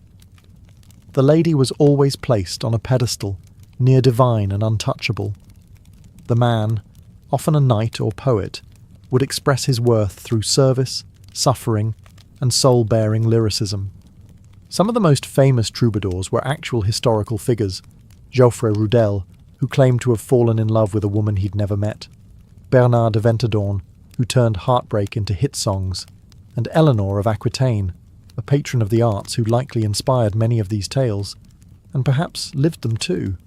The lady was always placed on a pedestal, near divine and untouchable. The man, often a knight or poet, would express his worth through service, suffering, and soul-bearing lyricism. Some of the most famous troubadours were actual historical figures: Geoffrey Rudel, who claimed to have fallen in love with a woman he'd never met; Bernard de Ventadorn, who turned heartbreak into hit songs; and Eleanor of Aquitaine, a patron of the arts who likely inspired many of these tales, and perhaps lived them too.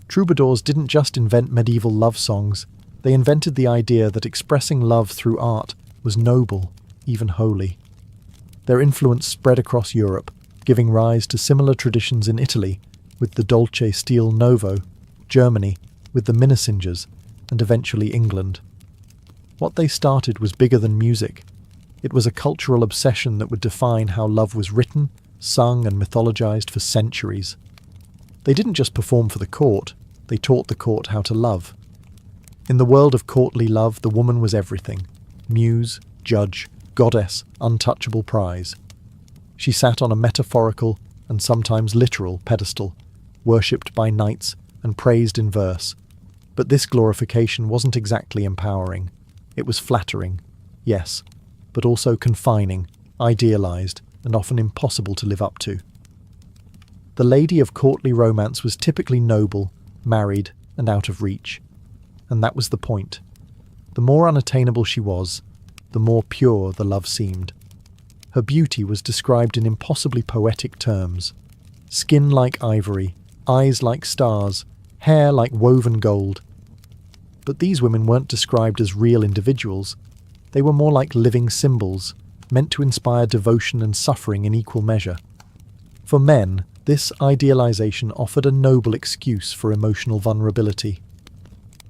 Troubadours didn't just invent medieval love songs, they invented the idea that expressing love through art was noble, even holy. Their influence spread across Europe, giving rise to similar traditions in Italy, with the Dolce Stil Novo, Germany, with the Minnesingers, and eventually England. What they started was bigger than music. It was a cultural obsession that would define how love was written, sung, and mythologized for centuries. They didn't just perform for the court, they taught the court how to love. In the world of courtly love, the woman was everything: muse, judge, goddess, untouchable prize. She sat on a metaphorical and sometimes literal pedestal, worshipped by knights and praised in verse. But this glorification wasn't exactly empowering. It was flattering, yes, but also confining, idealized, and often impossible to live up to. The lady of courtly romance was typically noble, married, and out of reach. And that was the point. The more unattainable she was, the more pure the love seemed. Her beauty was described in impossibly poetic terms: skin like ivory, eyes like stars, hair like woven gold. But these women weren't described as real individuals. They were more like living symbols, meant to inspire devotion and suffering in equal measure. For men, this idealization offered a noble excuse for emotional vulnerability.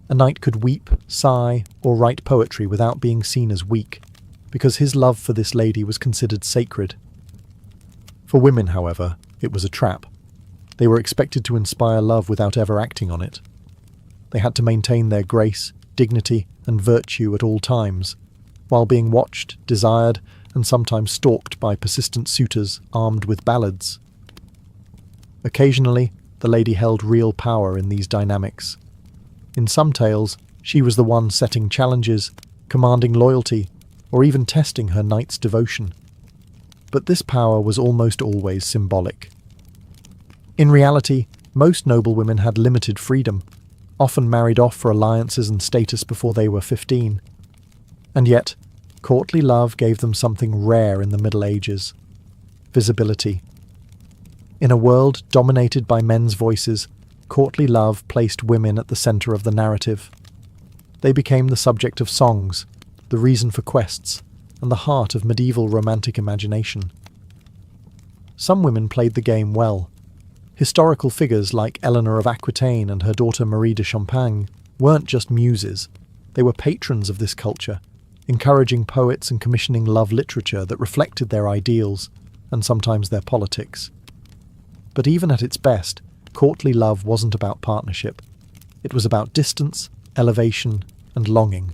A knight could weep, sigh, or write poetry without being seen as weak, because his love for this lady was considered sacred. For women, however, it was a trap. They were expected to inspire love without ever acting on it. They had to maintain their grace, dignity, and virtue at all times, while being watched, desired, and sometimes stalked by persistent suitors armed with ballads. Occasionally, the lady held real power in these dynamics. In some tales, she was the one setting challenges, commanding loyalty, or even testing her knight's devotion. But this power was almost always symbolic. In reality, most noblewomen had limited freedom, often married off for alliances and status before they were 15. And yet, courtly love gave them something rare in the Middle Ages: visibility. In a world dominated by men's voices, courtly love placed women at the centre of the narrative. They became the subject of songs, the reason for quests, and the heart of medieval romantic imagination. Some women played the game well. Historical figures like Eleanor of Aquitaine and her daughter Marie de Champagne weren't just muses, they were patrons of this culture, encouraging poets and commissioning love literature that reflected their ideals, and sometimes their politics. But even at its best, courtly love wasn't about partnership. It was about distance, elevation, and longing.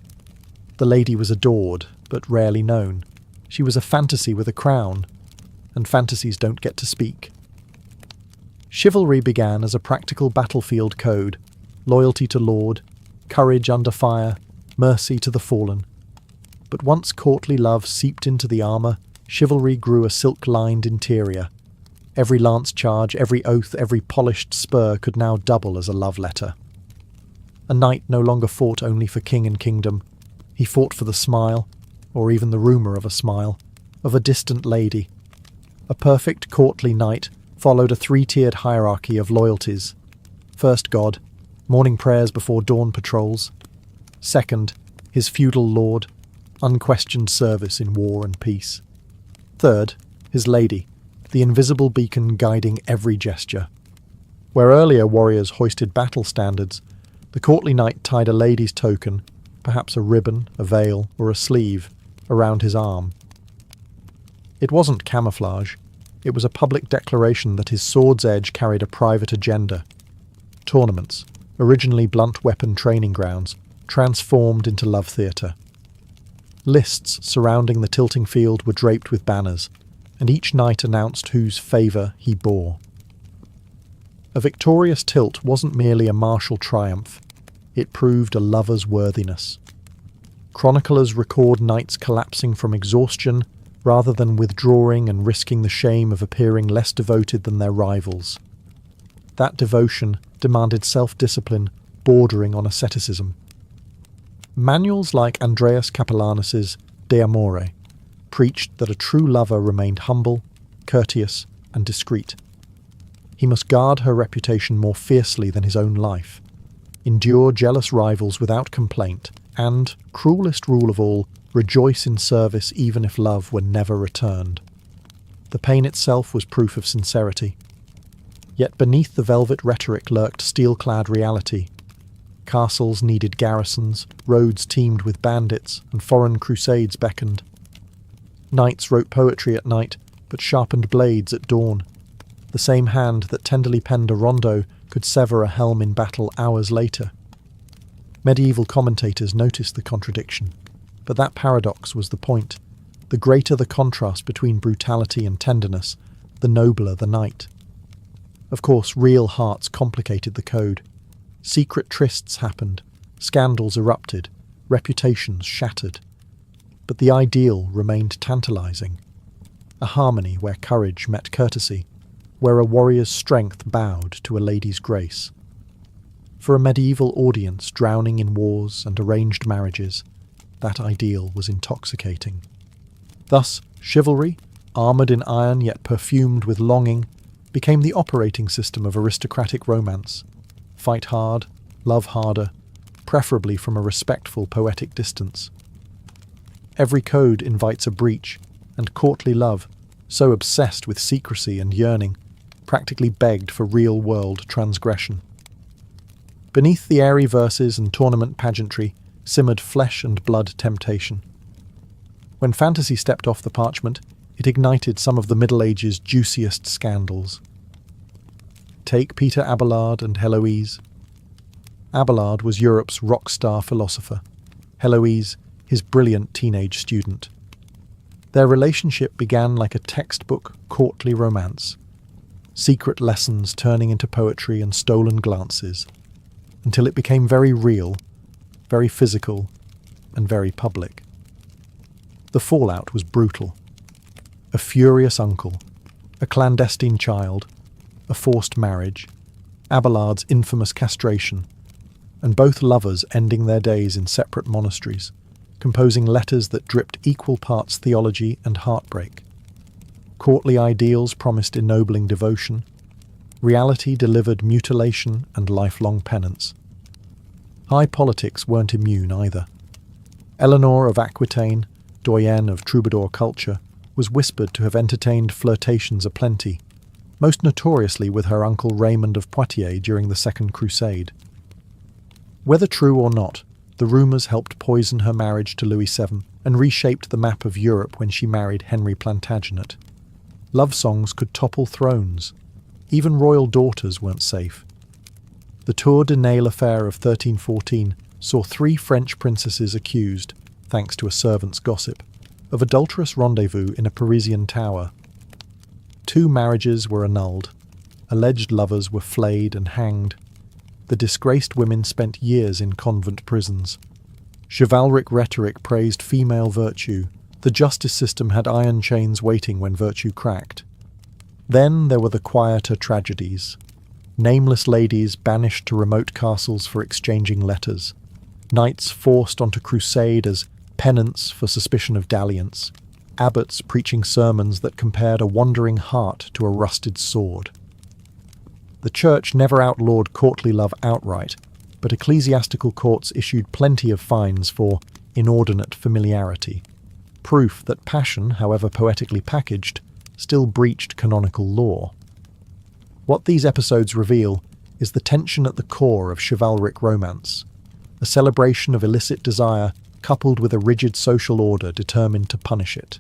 The lady was adored, but rarely known. She was a fantasy with a crown, and fantasies don't get to speak. Chivalry began as a practical battlefield code: loyalty to lord, courage under fire, mercy to the fallen. But once courtly love seeped into the armour, chivalry grew a silk-lined interior. Every lance charge, every oath, every polished spur could now double as a love letter. A knight no longer fought only for king and kingdom. He fought for the smile, or even the rumour of a smile, of a distant lady. A perfect courtly knight followed a three-tiered hierarchy of loyalties. First, God, morning prayers before dawn patrols. Second, his feudal lord, unquestioned service in war and peace. Third, his lady, the invisible beacon guiding every gesture. Where earlier warriors hoisted battle standards, the courtly knight tied a lady's token, perhaps a ribbon, a veil, or a sleeve, around his arm. It wasn't camouflage. It was a public declaration that his sword's edge carried a private agenda. Tournaments, originally blunt weapon training grounds, transformed into love theatre. Lists surrounding the tilting field were draped with banners, and each knight announced whose favour he bore. A victorious tilt wasn't merely a martial triumph, it proved a lover's worthiness. Chroniclers record knights collapsing from exhaustion rather than withdrawing and risking the shame of appearing less devoted than their rivals. That devotion demanded self-discipline bordering on asceticism. Manuals like Andreas Capellanus's De Amore preached that a true lover remained humble, courteous, and discreet. He must guard her reputation more fiercely than his own life, endure jealous rivals without complaint, and, cruelest rule of all, rejoice in service even if love were never returned. The pain itself was proof of sincerity. Yet beneath the velvet rhetoric lurked steel-clad reality. Castles needed garrisons, roads teemed with bandits, and foreign crusades beckoned. Knights wrote poetry at night, but sharpened blades at dawn. The same hand that tenderly penned a rondo could sever a helm in battle hours later. Medieval commentators noticed the contradiction, but that paradox was the point. The greater the contrast between brutality and tenderness, the nobler the knight. Of course, real hearts complicated the code. Secret trysts happened, scandals erupted, reputations shattered. But the ideal remained tantalizing. A harmony where courage met courtesy, where a warrior's strength bowed to a lady's grace. For a medieval audience drowning in wars and arranged marriages, that ideal was intoxicating. Thus, chivalry, armoured in iron yet perfumed with longing, became the operating system of aristocratic romance. Fight hard, love harder, preferably from a respectful poetic distance. Every code invites a breach, and courtly love, so obsessed with secrecy and yearning, practically begged for real-world transgression. Beneath the airy verses and tournament pageantry simmered flesh and blood temptation. When fantasy stepped off the parchment, it ignited some of the Middle Ages' juiciest scandals. Take Peter Abelard and Heloise. Abelard was Europe's rock star philosopher, Heloise his brilliant teenage student. Their relationship began like a textbook courtly romance. secret lessons turning into poetry and stolen glances, until it became very real, very physical, and very public. The fallout was brutal. A furious uncle, a clandestine child, a forced marriage, Abelard's infamous castration, and both lovers ending their days in separate monasteries, composing letters that dripped equal parts theology and heartbreak. Courtly ideals promised ennobling devotion, reality delivered mutilation and lifelong penance. High politics weren't immune either. Eleanor of Aquitaine, doyenne of troubadour culture, was whispered to have entertained flirtations aplenty, most notoriously with her uncle Raymond of Poitiers during the Second Crusade. Whether true or not, the rumours helped poison her marriage to Louis VII and reshaped the map of Europe when she married Henry Plantagenet. Love songs could topple thrones. Even royal daughters weren't safe. The Tour de Nesle affair of 1314 saw 3 French princesses accused, thanks to a servant's gossip, of adulterous rendezvous in a Parisian tower. 2 marriages were annulled. Alleged lovers were flayed and hanged. The disgraced women spent years in convent prisons. Chivalric rhetoric praised female virtue. The justice system had iron chains waiting when virtue cracked. Then there were the quieter tragedies. Nameless ladies banished to remote castles for exchanging letters. Knights forced onto crusade as penance for suspicion of dalliance. Abbots preaching sermons that compared a wandering heart to a rusted sword. The church never outlawed courtly love outright, but ecclesiastical courts issued plenty of fines for inordinate familiarity, proof that passion, however poetically packaged, still breached canonical law. What these episodes reveal is the tension at the core of chivalric romance, a celebration of illicit desire coupled with a rigid social order determined to punish it.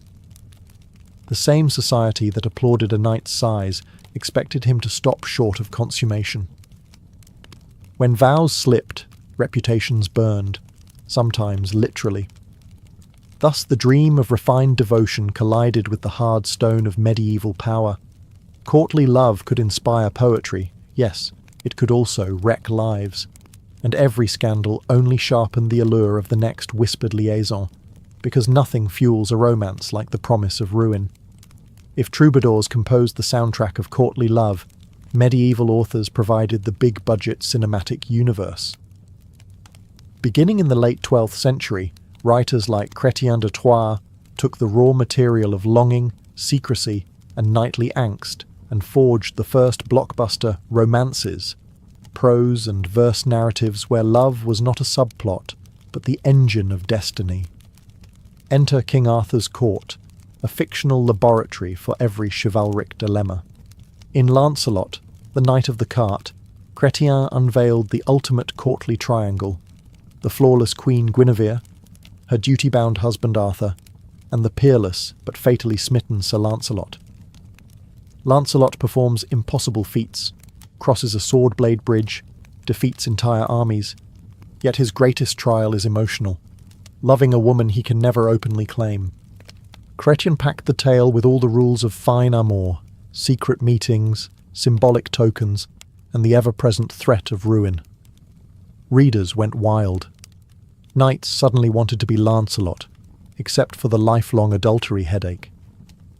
The same society that applauded a knight's size expected him to stop short of consummation. When vows slipped, reputations burned, sometimes literally. Thus the dream of refined devotion collided with the hard stone of medieval power. Courtly love could inspire poetry, yes, it could also wreck lives, and every scandal only sharpened the allure of the next whispered liaison, because nothing fuels a romance like the promise of ruin. If troubadours composed the soundtrack of courtly love, medieval authors provided the big-budget cinematic universe. Beginning in the late 12th century, writers like Chrétien de Troyes took the raw material of longing, secrecy, and knightly angst and forged the first blockbuster romances, prose and verse narratives where love was not a subplot, but the engine of destiny. Enter King Arthur's court, a fictional laboratory for every chivalric dilemma. In Lancelot, the Knight of the Cart, Chrétien unveiled the ultimate courtly triangle: the flawless Queen Guinevere, her duty-bound husband Arthur, and the peerless but fatally smitten Sir Lancelot. Lancelot performs impossible feats, crosses a sword-blade bridge, defeats entire armies, yet his greatest trial is emotional, loving a woman he can never openly claim. Chrétien packed the tale with all the rules of fine amour, secret meetings, symbolic tokens, and the ever-present threat of ruin. Readers went wild. Knights suddenly wanted to be Lancelot, except for the lifelong adultery headache.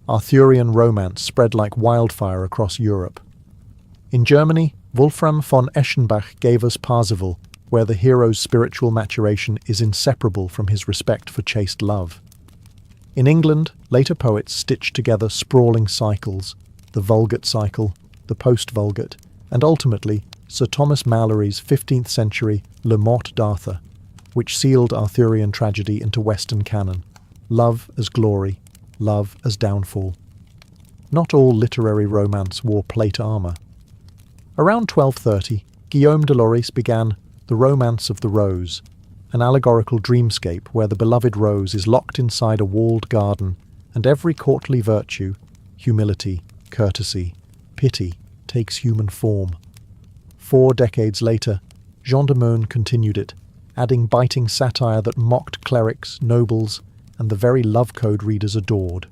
Arthurian romance spread like wildfire across Europe. In Germany, Wolfram von Eschenbach gave us Parzival, where the hero's spiritual maturation is inseparable from his respect for chaste love. In England, later poets stitched together sprawling cycles, the Vulgate cycle, the post-Vulgate, and ultimately Sir Thomas Malory's 15th century Le Morte d'Arthur, which sealed Arthurian tragedy into Western canon. Love as glory, love as downfall. Not all literary romance wore plate armour. Around 1230, Guillaume de Lorris began The Romance of the Rose, an allegorical dreamscape where the beloved rose is locked inside a walled garden and every courtly virtue, humility, courtesy, pity, takes human form. 4 decades later, Jean de Meun continued it, adding biting satire that mocked clerics, nobles, and the very love code readers adored.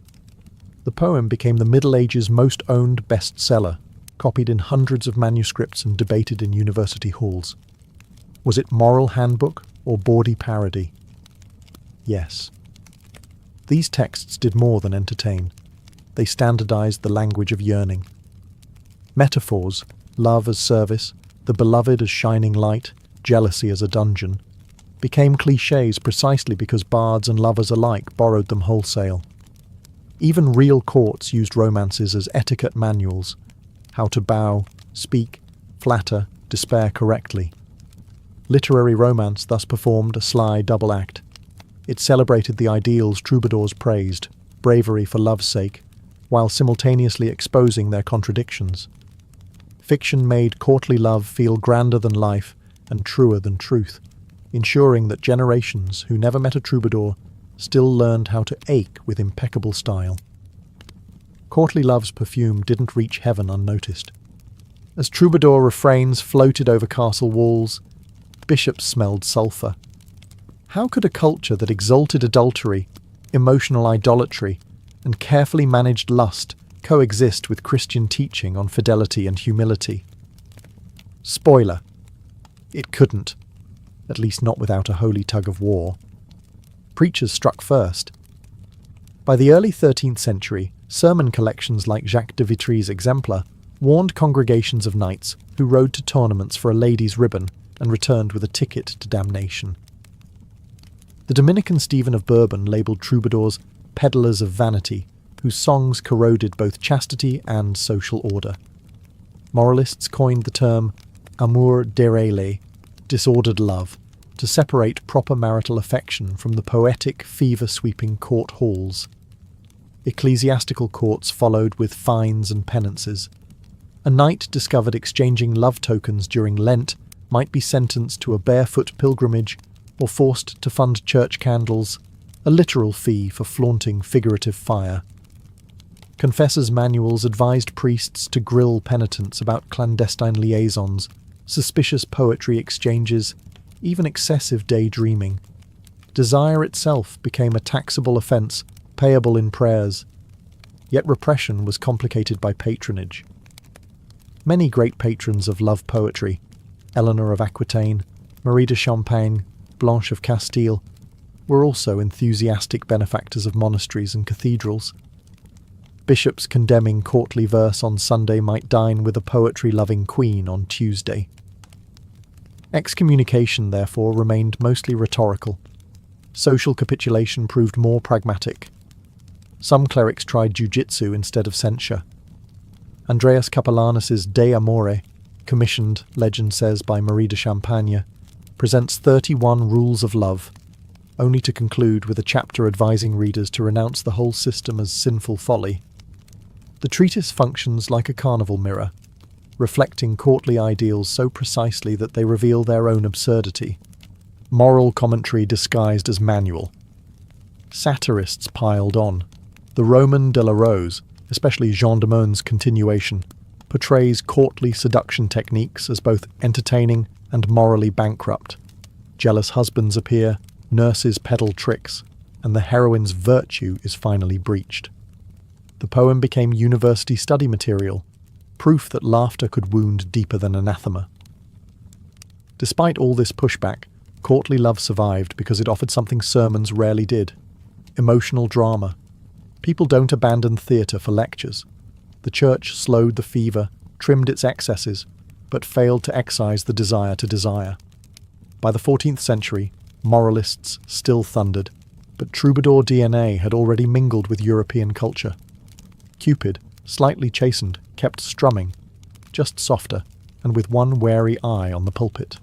The poem became the Middle Ages' most owned bestseller, copied in hundreds of manuscripts and debated in university halls. Was it moral handbook or bawdy parody? Yes. These texts did more than entertain. They standardized the language of yearning. Metaphors, love as service, the beloved as shining light, jealousy as a dungeon, became clichés precisely because bards and lovers alike borrowed them wholesale. Even real courts used romances as etiquette manuals, how to bow, speak, flatter, despair correctly. Literary romance thus performed a sly double act. It celebrated the ideals troubadours praised, bravery for love's sake, while simultaneously exposing their contradictions. Fiction made courtly love feel grander than life and truer than truth, ensuring that generations who never met a troubadour still learned how to ache with impeccable style. Courtly love's perfume didn't reach heaven unnoticed. As troubadour refrains floated over castle walls, bishops smelled sulphur. How could a culture that exalted adultery, emotional idolatry, and carefully managed lust coexist with Christian teaching on fidelity and humility? Spoiler: it couldn't, at least not without a holy tug of war. Preachers struck first. By the early 13th century, sermon collections like Jacques de Vitry's Exemplar warned congregations of knights who rode to tournaments for a lady's ribbon and returned with a ticket to damnation. The Dominican Stephen of Bourbon labelled troubadours peddlers of vanity, whose songs corroded both chastity and social order. Moralists coined the term amour dérêlé, disordered love, to separate proper marital affection from the poetic, fever-sweeping court halls. Ecclesiastical courts followed with fines and penances. A knight discovered exchanging love tokens during Lent might be sentenced to a barefoot pilgrimage or forced to fund church candles, a literal fee for flaunting figurative fire. Confessors' manuals advised priests to grill penitents about clandestine liaisons, suspicious poetry exchanges, even excessive daydreaming. Desire itself became a taxable offence, payable in prayers. Yet repression was complicated by patronage. Many great patrons of love poetry, Eleanor of Aquitaine, Marie de Champagne, Blanche of Castile, were also enthusiastic benefactors of monasteries and cathedrals. Bishops condemning courtly verse on Sunday might dine with a poetry-loving queen on Tuesday. Excommunication, therefore, remained mostly rhetorical. Social capitulation proved more pragmatic. Some clerics tried jiu-jitsu instead of censure. Andreas Capellanus's De Amore, commissioned, legend says, by Marie de Champagne, presents 31 rules of love, only to conclude with a chapter advising readers to renounce the whole system as sinful folly. The treatise functions like a carnival mirror, reflecting courtly ideals so precisely that they reveal their own absurdity. Moral commentary disguised as manual. Satirists piled on. The Roman de la Rose, especially Jean de Meun's continuation, portrays courtly seduction techniques as both entertaining and morally bankrupt. Jealous husbands appear, nurses peddle tricks, and the heroine's virtue is finally breached. The poem became university study material, proof that laughter could wound deeper than anathema. Despite all this pushback, courtly love survived because it offered something sermons rarely did: emotional drama. People don't abandon theatre for lectures. The church slowed the fever, trimmed its excesses, but failed to excise the desire to desire. By the 14th century, moralists still thundered, but troubadour DNA had already mingled with European culture. Cupid, slightly chastened, kept strumming, just softer, and with one wary eye on the pulpit.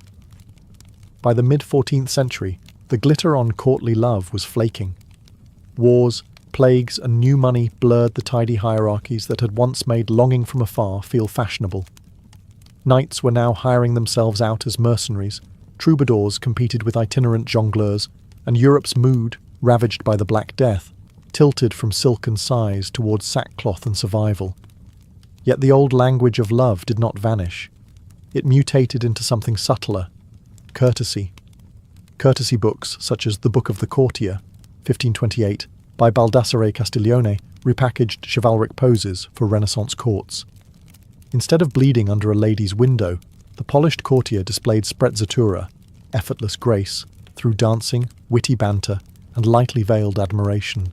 By the mid-14th century, the glitter on courtly love was flaking. Wars, plagues, and new money blurred the tidy hierarchies that had once made longing from afar feel fashionable. Knights were now hiring themselves out as mercenaries, troubadours competed with itinerant jongleurs, and Europe's mood, ravaged by the Black Death, tilted from silk and sighs towards sackcloth and survival. Yet the old language of love did not vanish. It mutated into something subtler: courtesy. Courtesy books, such as The Book of the Courtier, 1528, by Baldassare Castiglione, repackaged chivalric poses for Renaissance courts. Instead of bleeding under a lady's window, the polished courtier displayed sprezzatura, effortless grace, through dancing, witty banter, and lightly veiled admiration.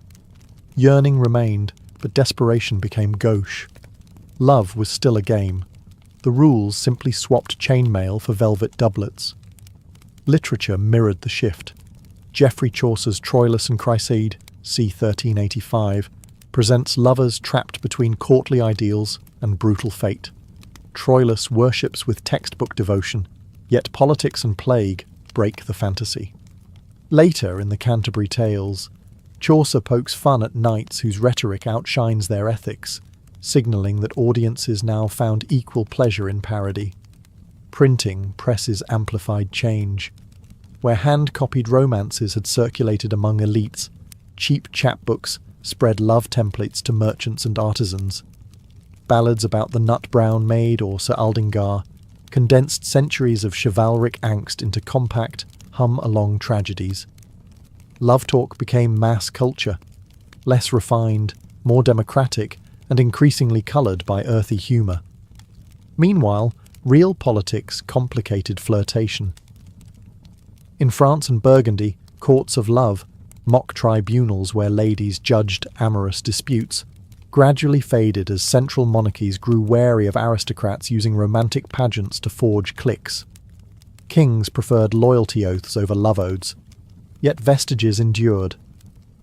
Yearning remained, but desperation became gauche. Love was still a game. The rules simply swapped chainmail for velvet doublets. Literature mirrored the shift. Geoffrey Chaucer's Troilus and Chryseid, c. 1385, presents lovers trapped between courtly ideals and brutal fate. Troilus worships with textbook devotion, yet politics and plague break the fantasy. Later in the Canterbury Tales, Chaucer pokes fun at knights whose rhetoric outshines their ethics, signalling that audiences now found equal pleasure in parody. Printing presses amplified change. Where hand-copied romances had circulated among elites, cheap chapbooks spread love templates to merchants and artisans. Ballads about the nut-brown maid or Sir Aldingar condensed centuries of chivalric angst into compact, hum-along tragedies. Love talk became mass culture, less refined, more democratic, and increasingly coloured by earthy humour. Meanwhile, real politics complicated flirtation. In France and Burgundy, courts of love, mock tribunals where ladies judged amorous disputes, gradually faded as central monarchies grew wary of aristocrats using romantic pageants to forge cliques. Kings preferred loyalty oaths over love odes, yet vestiges endured.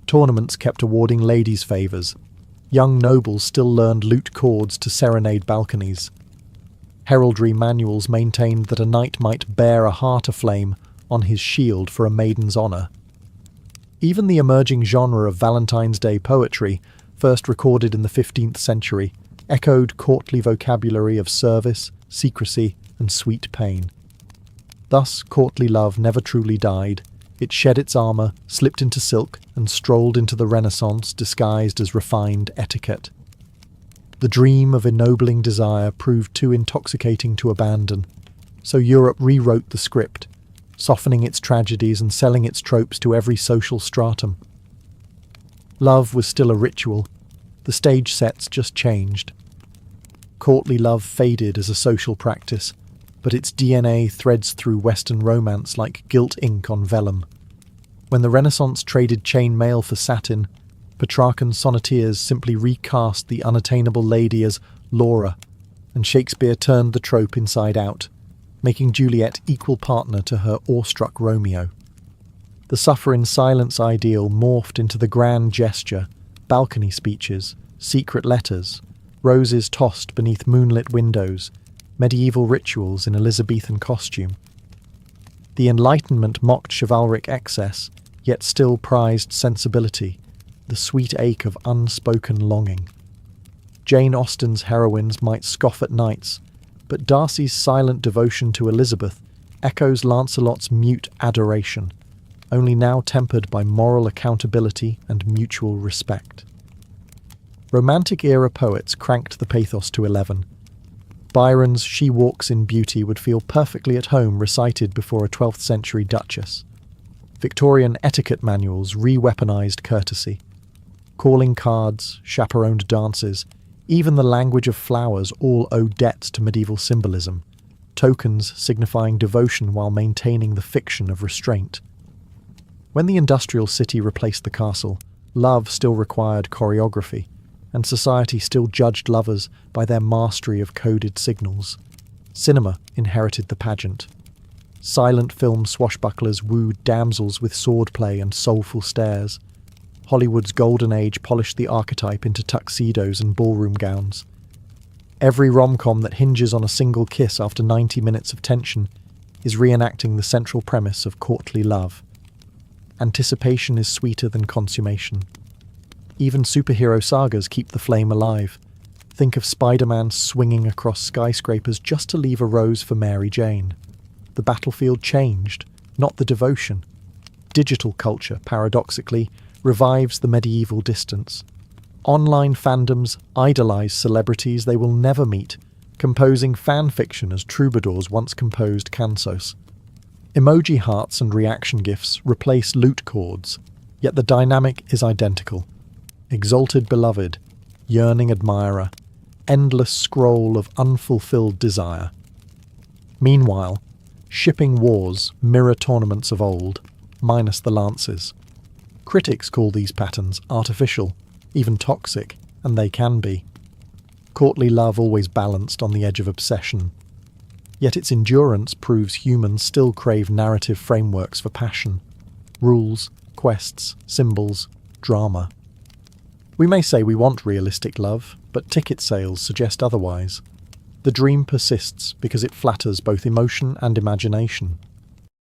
Tournaments kept awarding ladies' favours. Young nobles still learned lute chords to serenade balconies. Heraldry manuals maintained that a knight might bear a heart aflame on his shield for a maiden's honour. Even the emerging genre of Valentine's Day poetry, first recorded in the 15th century, echoed courtly vocabulary of service, secrecy, and sweet pain. Thus, courtly love never truly died. It shed its armour, slipped into silk, and strolled into the Renaissance disguised as refined etiquette. The dream of ennobling desire proved too intoxicating to abandon, so Europe rewrote the script, softening its tragedies and selling its tropes to every social stratum. Love was still a ritual. The stage sets just changed. Courtly love faded as a social practice, but its DNA threads through Western romance like gilt ink on vellum. When the Renaissance traded chain mail for satin, Petrarchan sonneteers simply recast the unattainable lady as Laura, and Shakespeare turned the trope inside out, making Juliet equal partner to her awestruck Romeo. The suffer-in-silence ideal morphed into the grand gesture, balcony speeches, secret letters, roses tossed beneath moonlit windows, medieval rituals in Elizabethan costume. The Enlightenment mocked chivalric excess, yet still prized sensibility, the sweet ache of unspoken longing. Jane Austen's heroines might scoff at knights, but Darcy's silent devotion to Elizabeth echoes Lancelot's mute adoration, only now tempered by moral accountability and mutual respect. Romantic-era poets cranked the pathos to 11. Byron's She Walks in Beauty would feel perfectly at home recited before a 12th century duchess. Victorian etiquette manuals re-weaponized courtesy. Calling cards, chaperoned dances, even the language of flowers all owe debts to medieval symbolism, tokens signifying devotion while maintaining the fiction of restraint. When the industrial city replaced the castle, love still required choreography, and society still judged lovers by their mastery of coded signals. Cinema inherited the pageant. Silent film swashbucklers wooed damsels with swordplay and soulful stares. Hollywood's golden age polished the archetype into tuxedos and ballroom gowns. Every rom-com that hinges on a single kiss after 90 minutes of tension is reenacting the central premise of courtly love. Anticipation is sweeter than consummation. Even superhero sagas keep the flame alive. Think of Spider-Man swinging across skyscrapers just to leave a rose for Mary Jane. The battlefield changed, not the devotion. Digital culture, paradoxically, revives the medieval distance. Online fandoms idolize celebrities they will never meet, composing fan fiction as troubadours once composed cansos. Emoji hearts and reaction gifs replace lute chords, yet the dynamic is identical. Exalted beloved, yearning admirer, endless scroll of unfulfilled desire. Meanwhile, shipping wars mirror tournaments of old, minus the lances. Critics call these patterns artificial, even toxic, and they can be. Courtly love always balanced on the edge of obsession. Yet its endurance proves humans still crave narrative frameworks for passion. Rules, quests, symbols, drama. We may say we want realistic love, but ticket sales suggest otherwise. The dream persists because it flatters both emotion and imagination.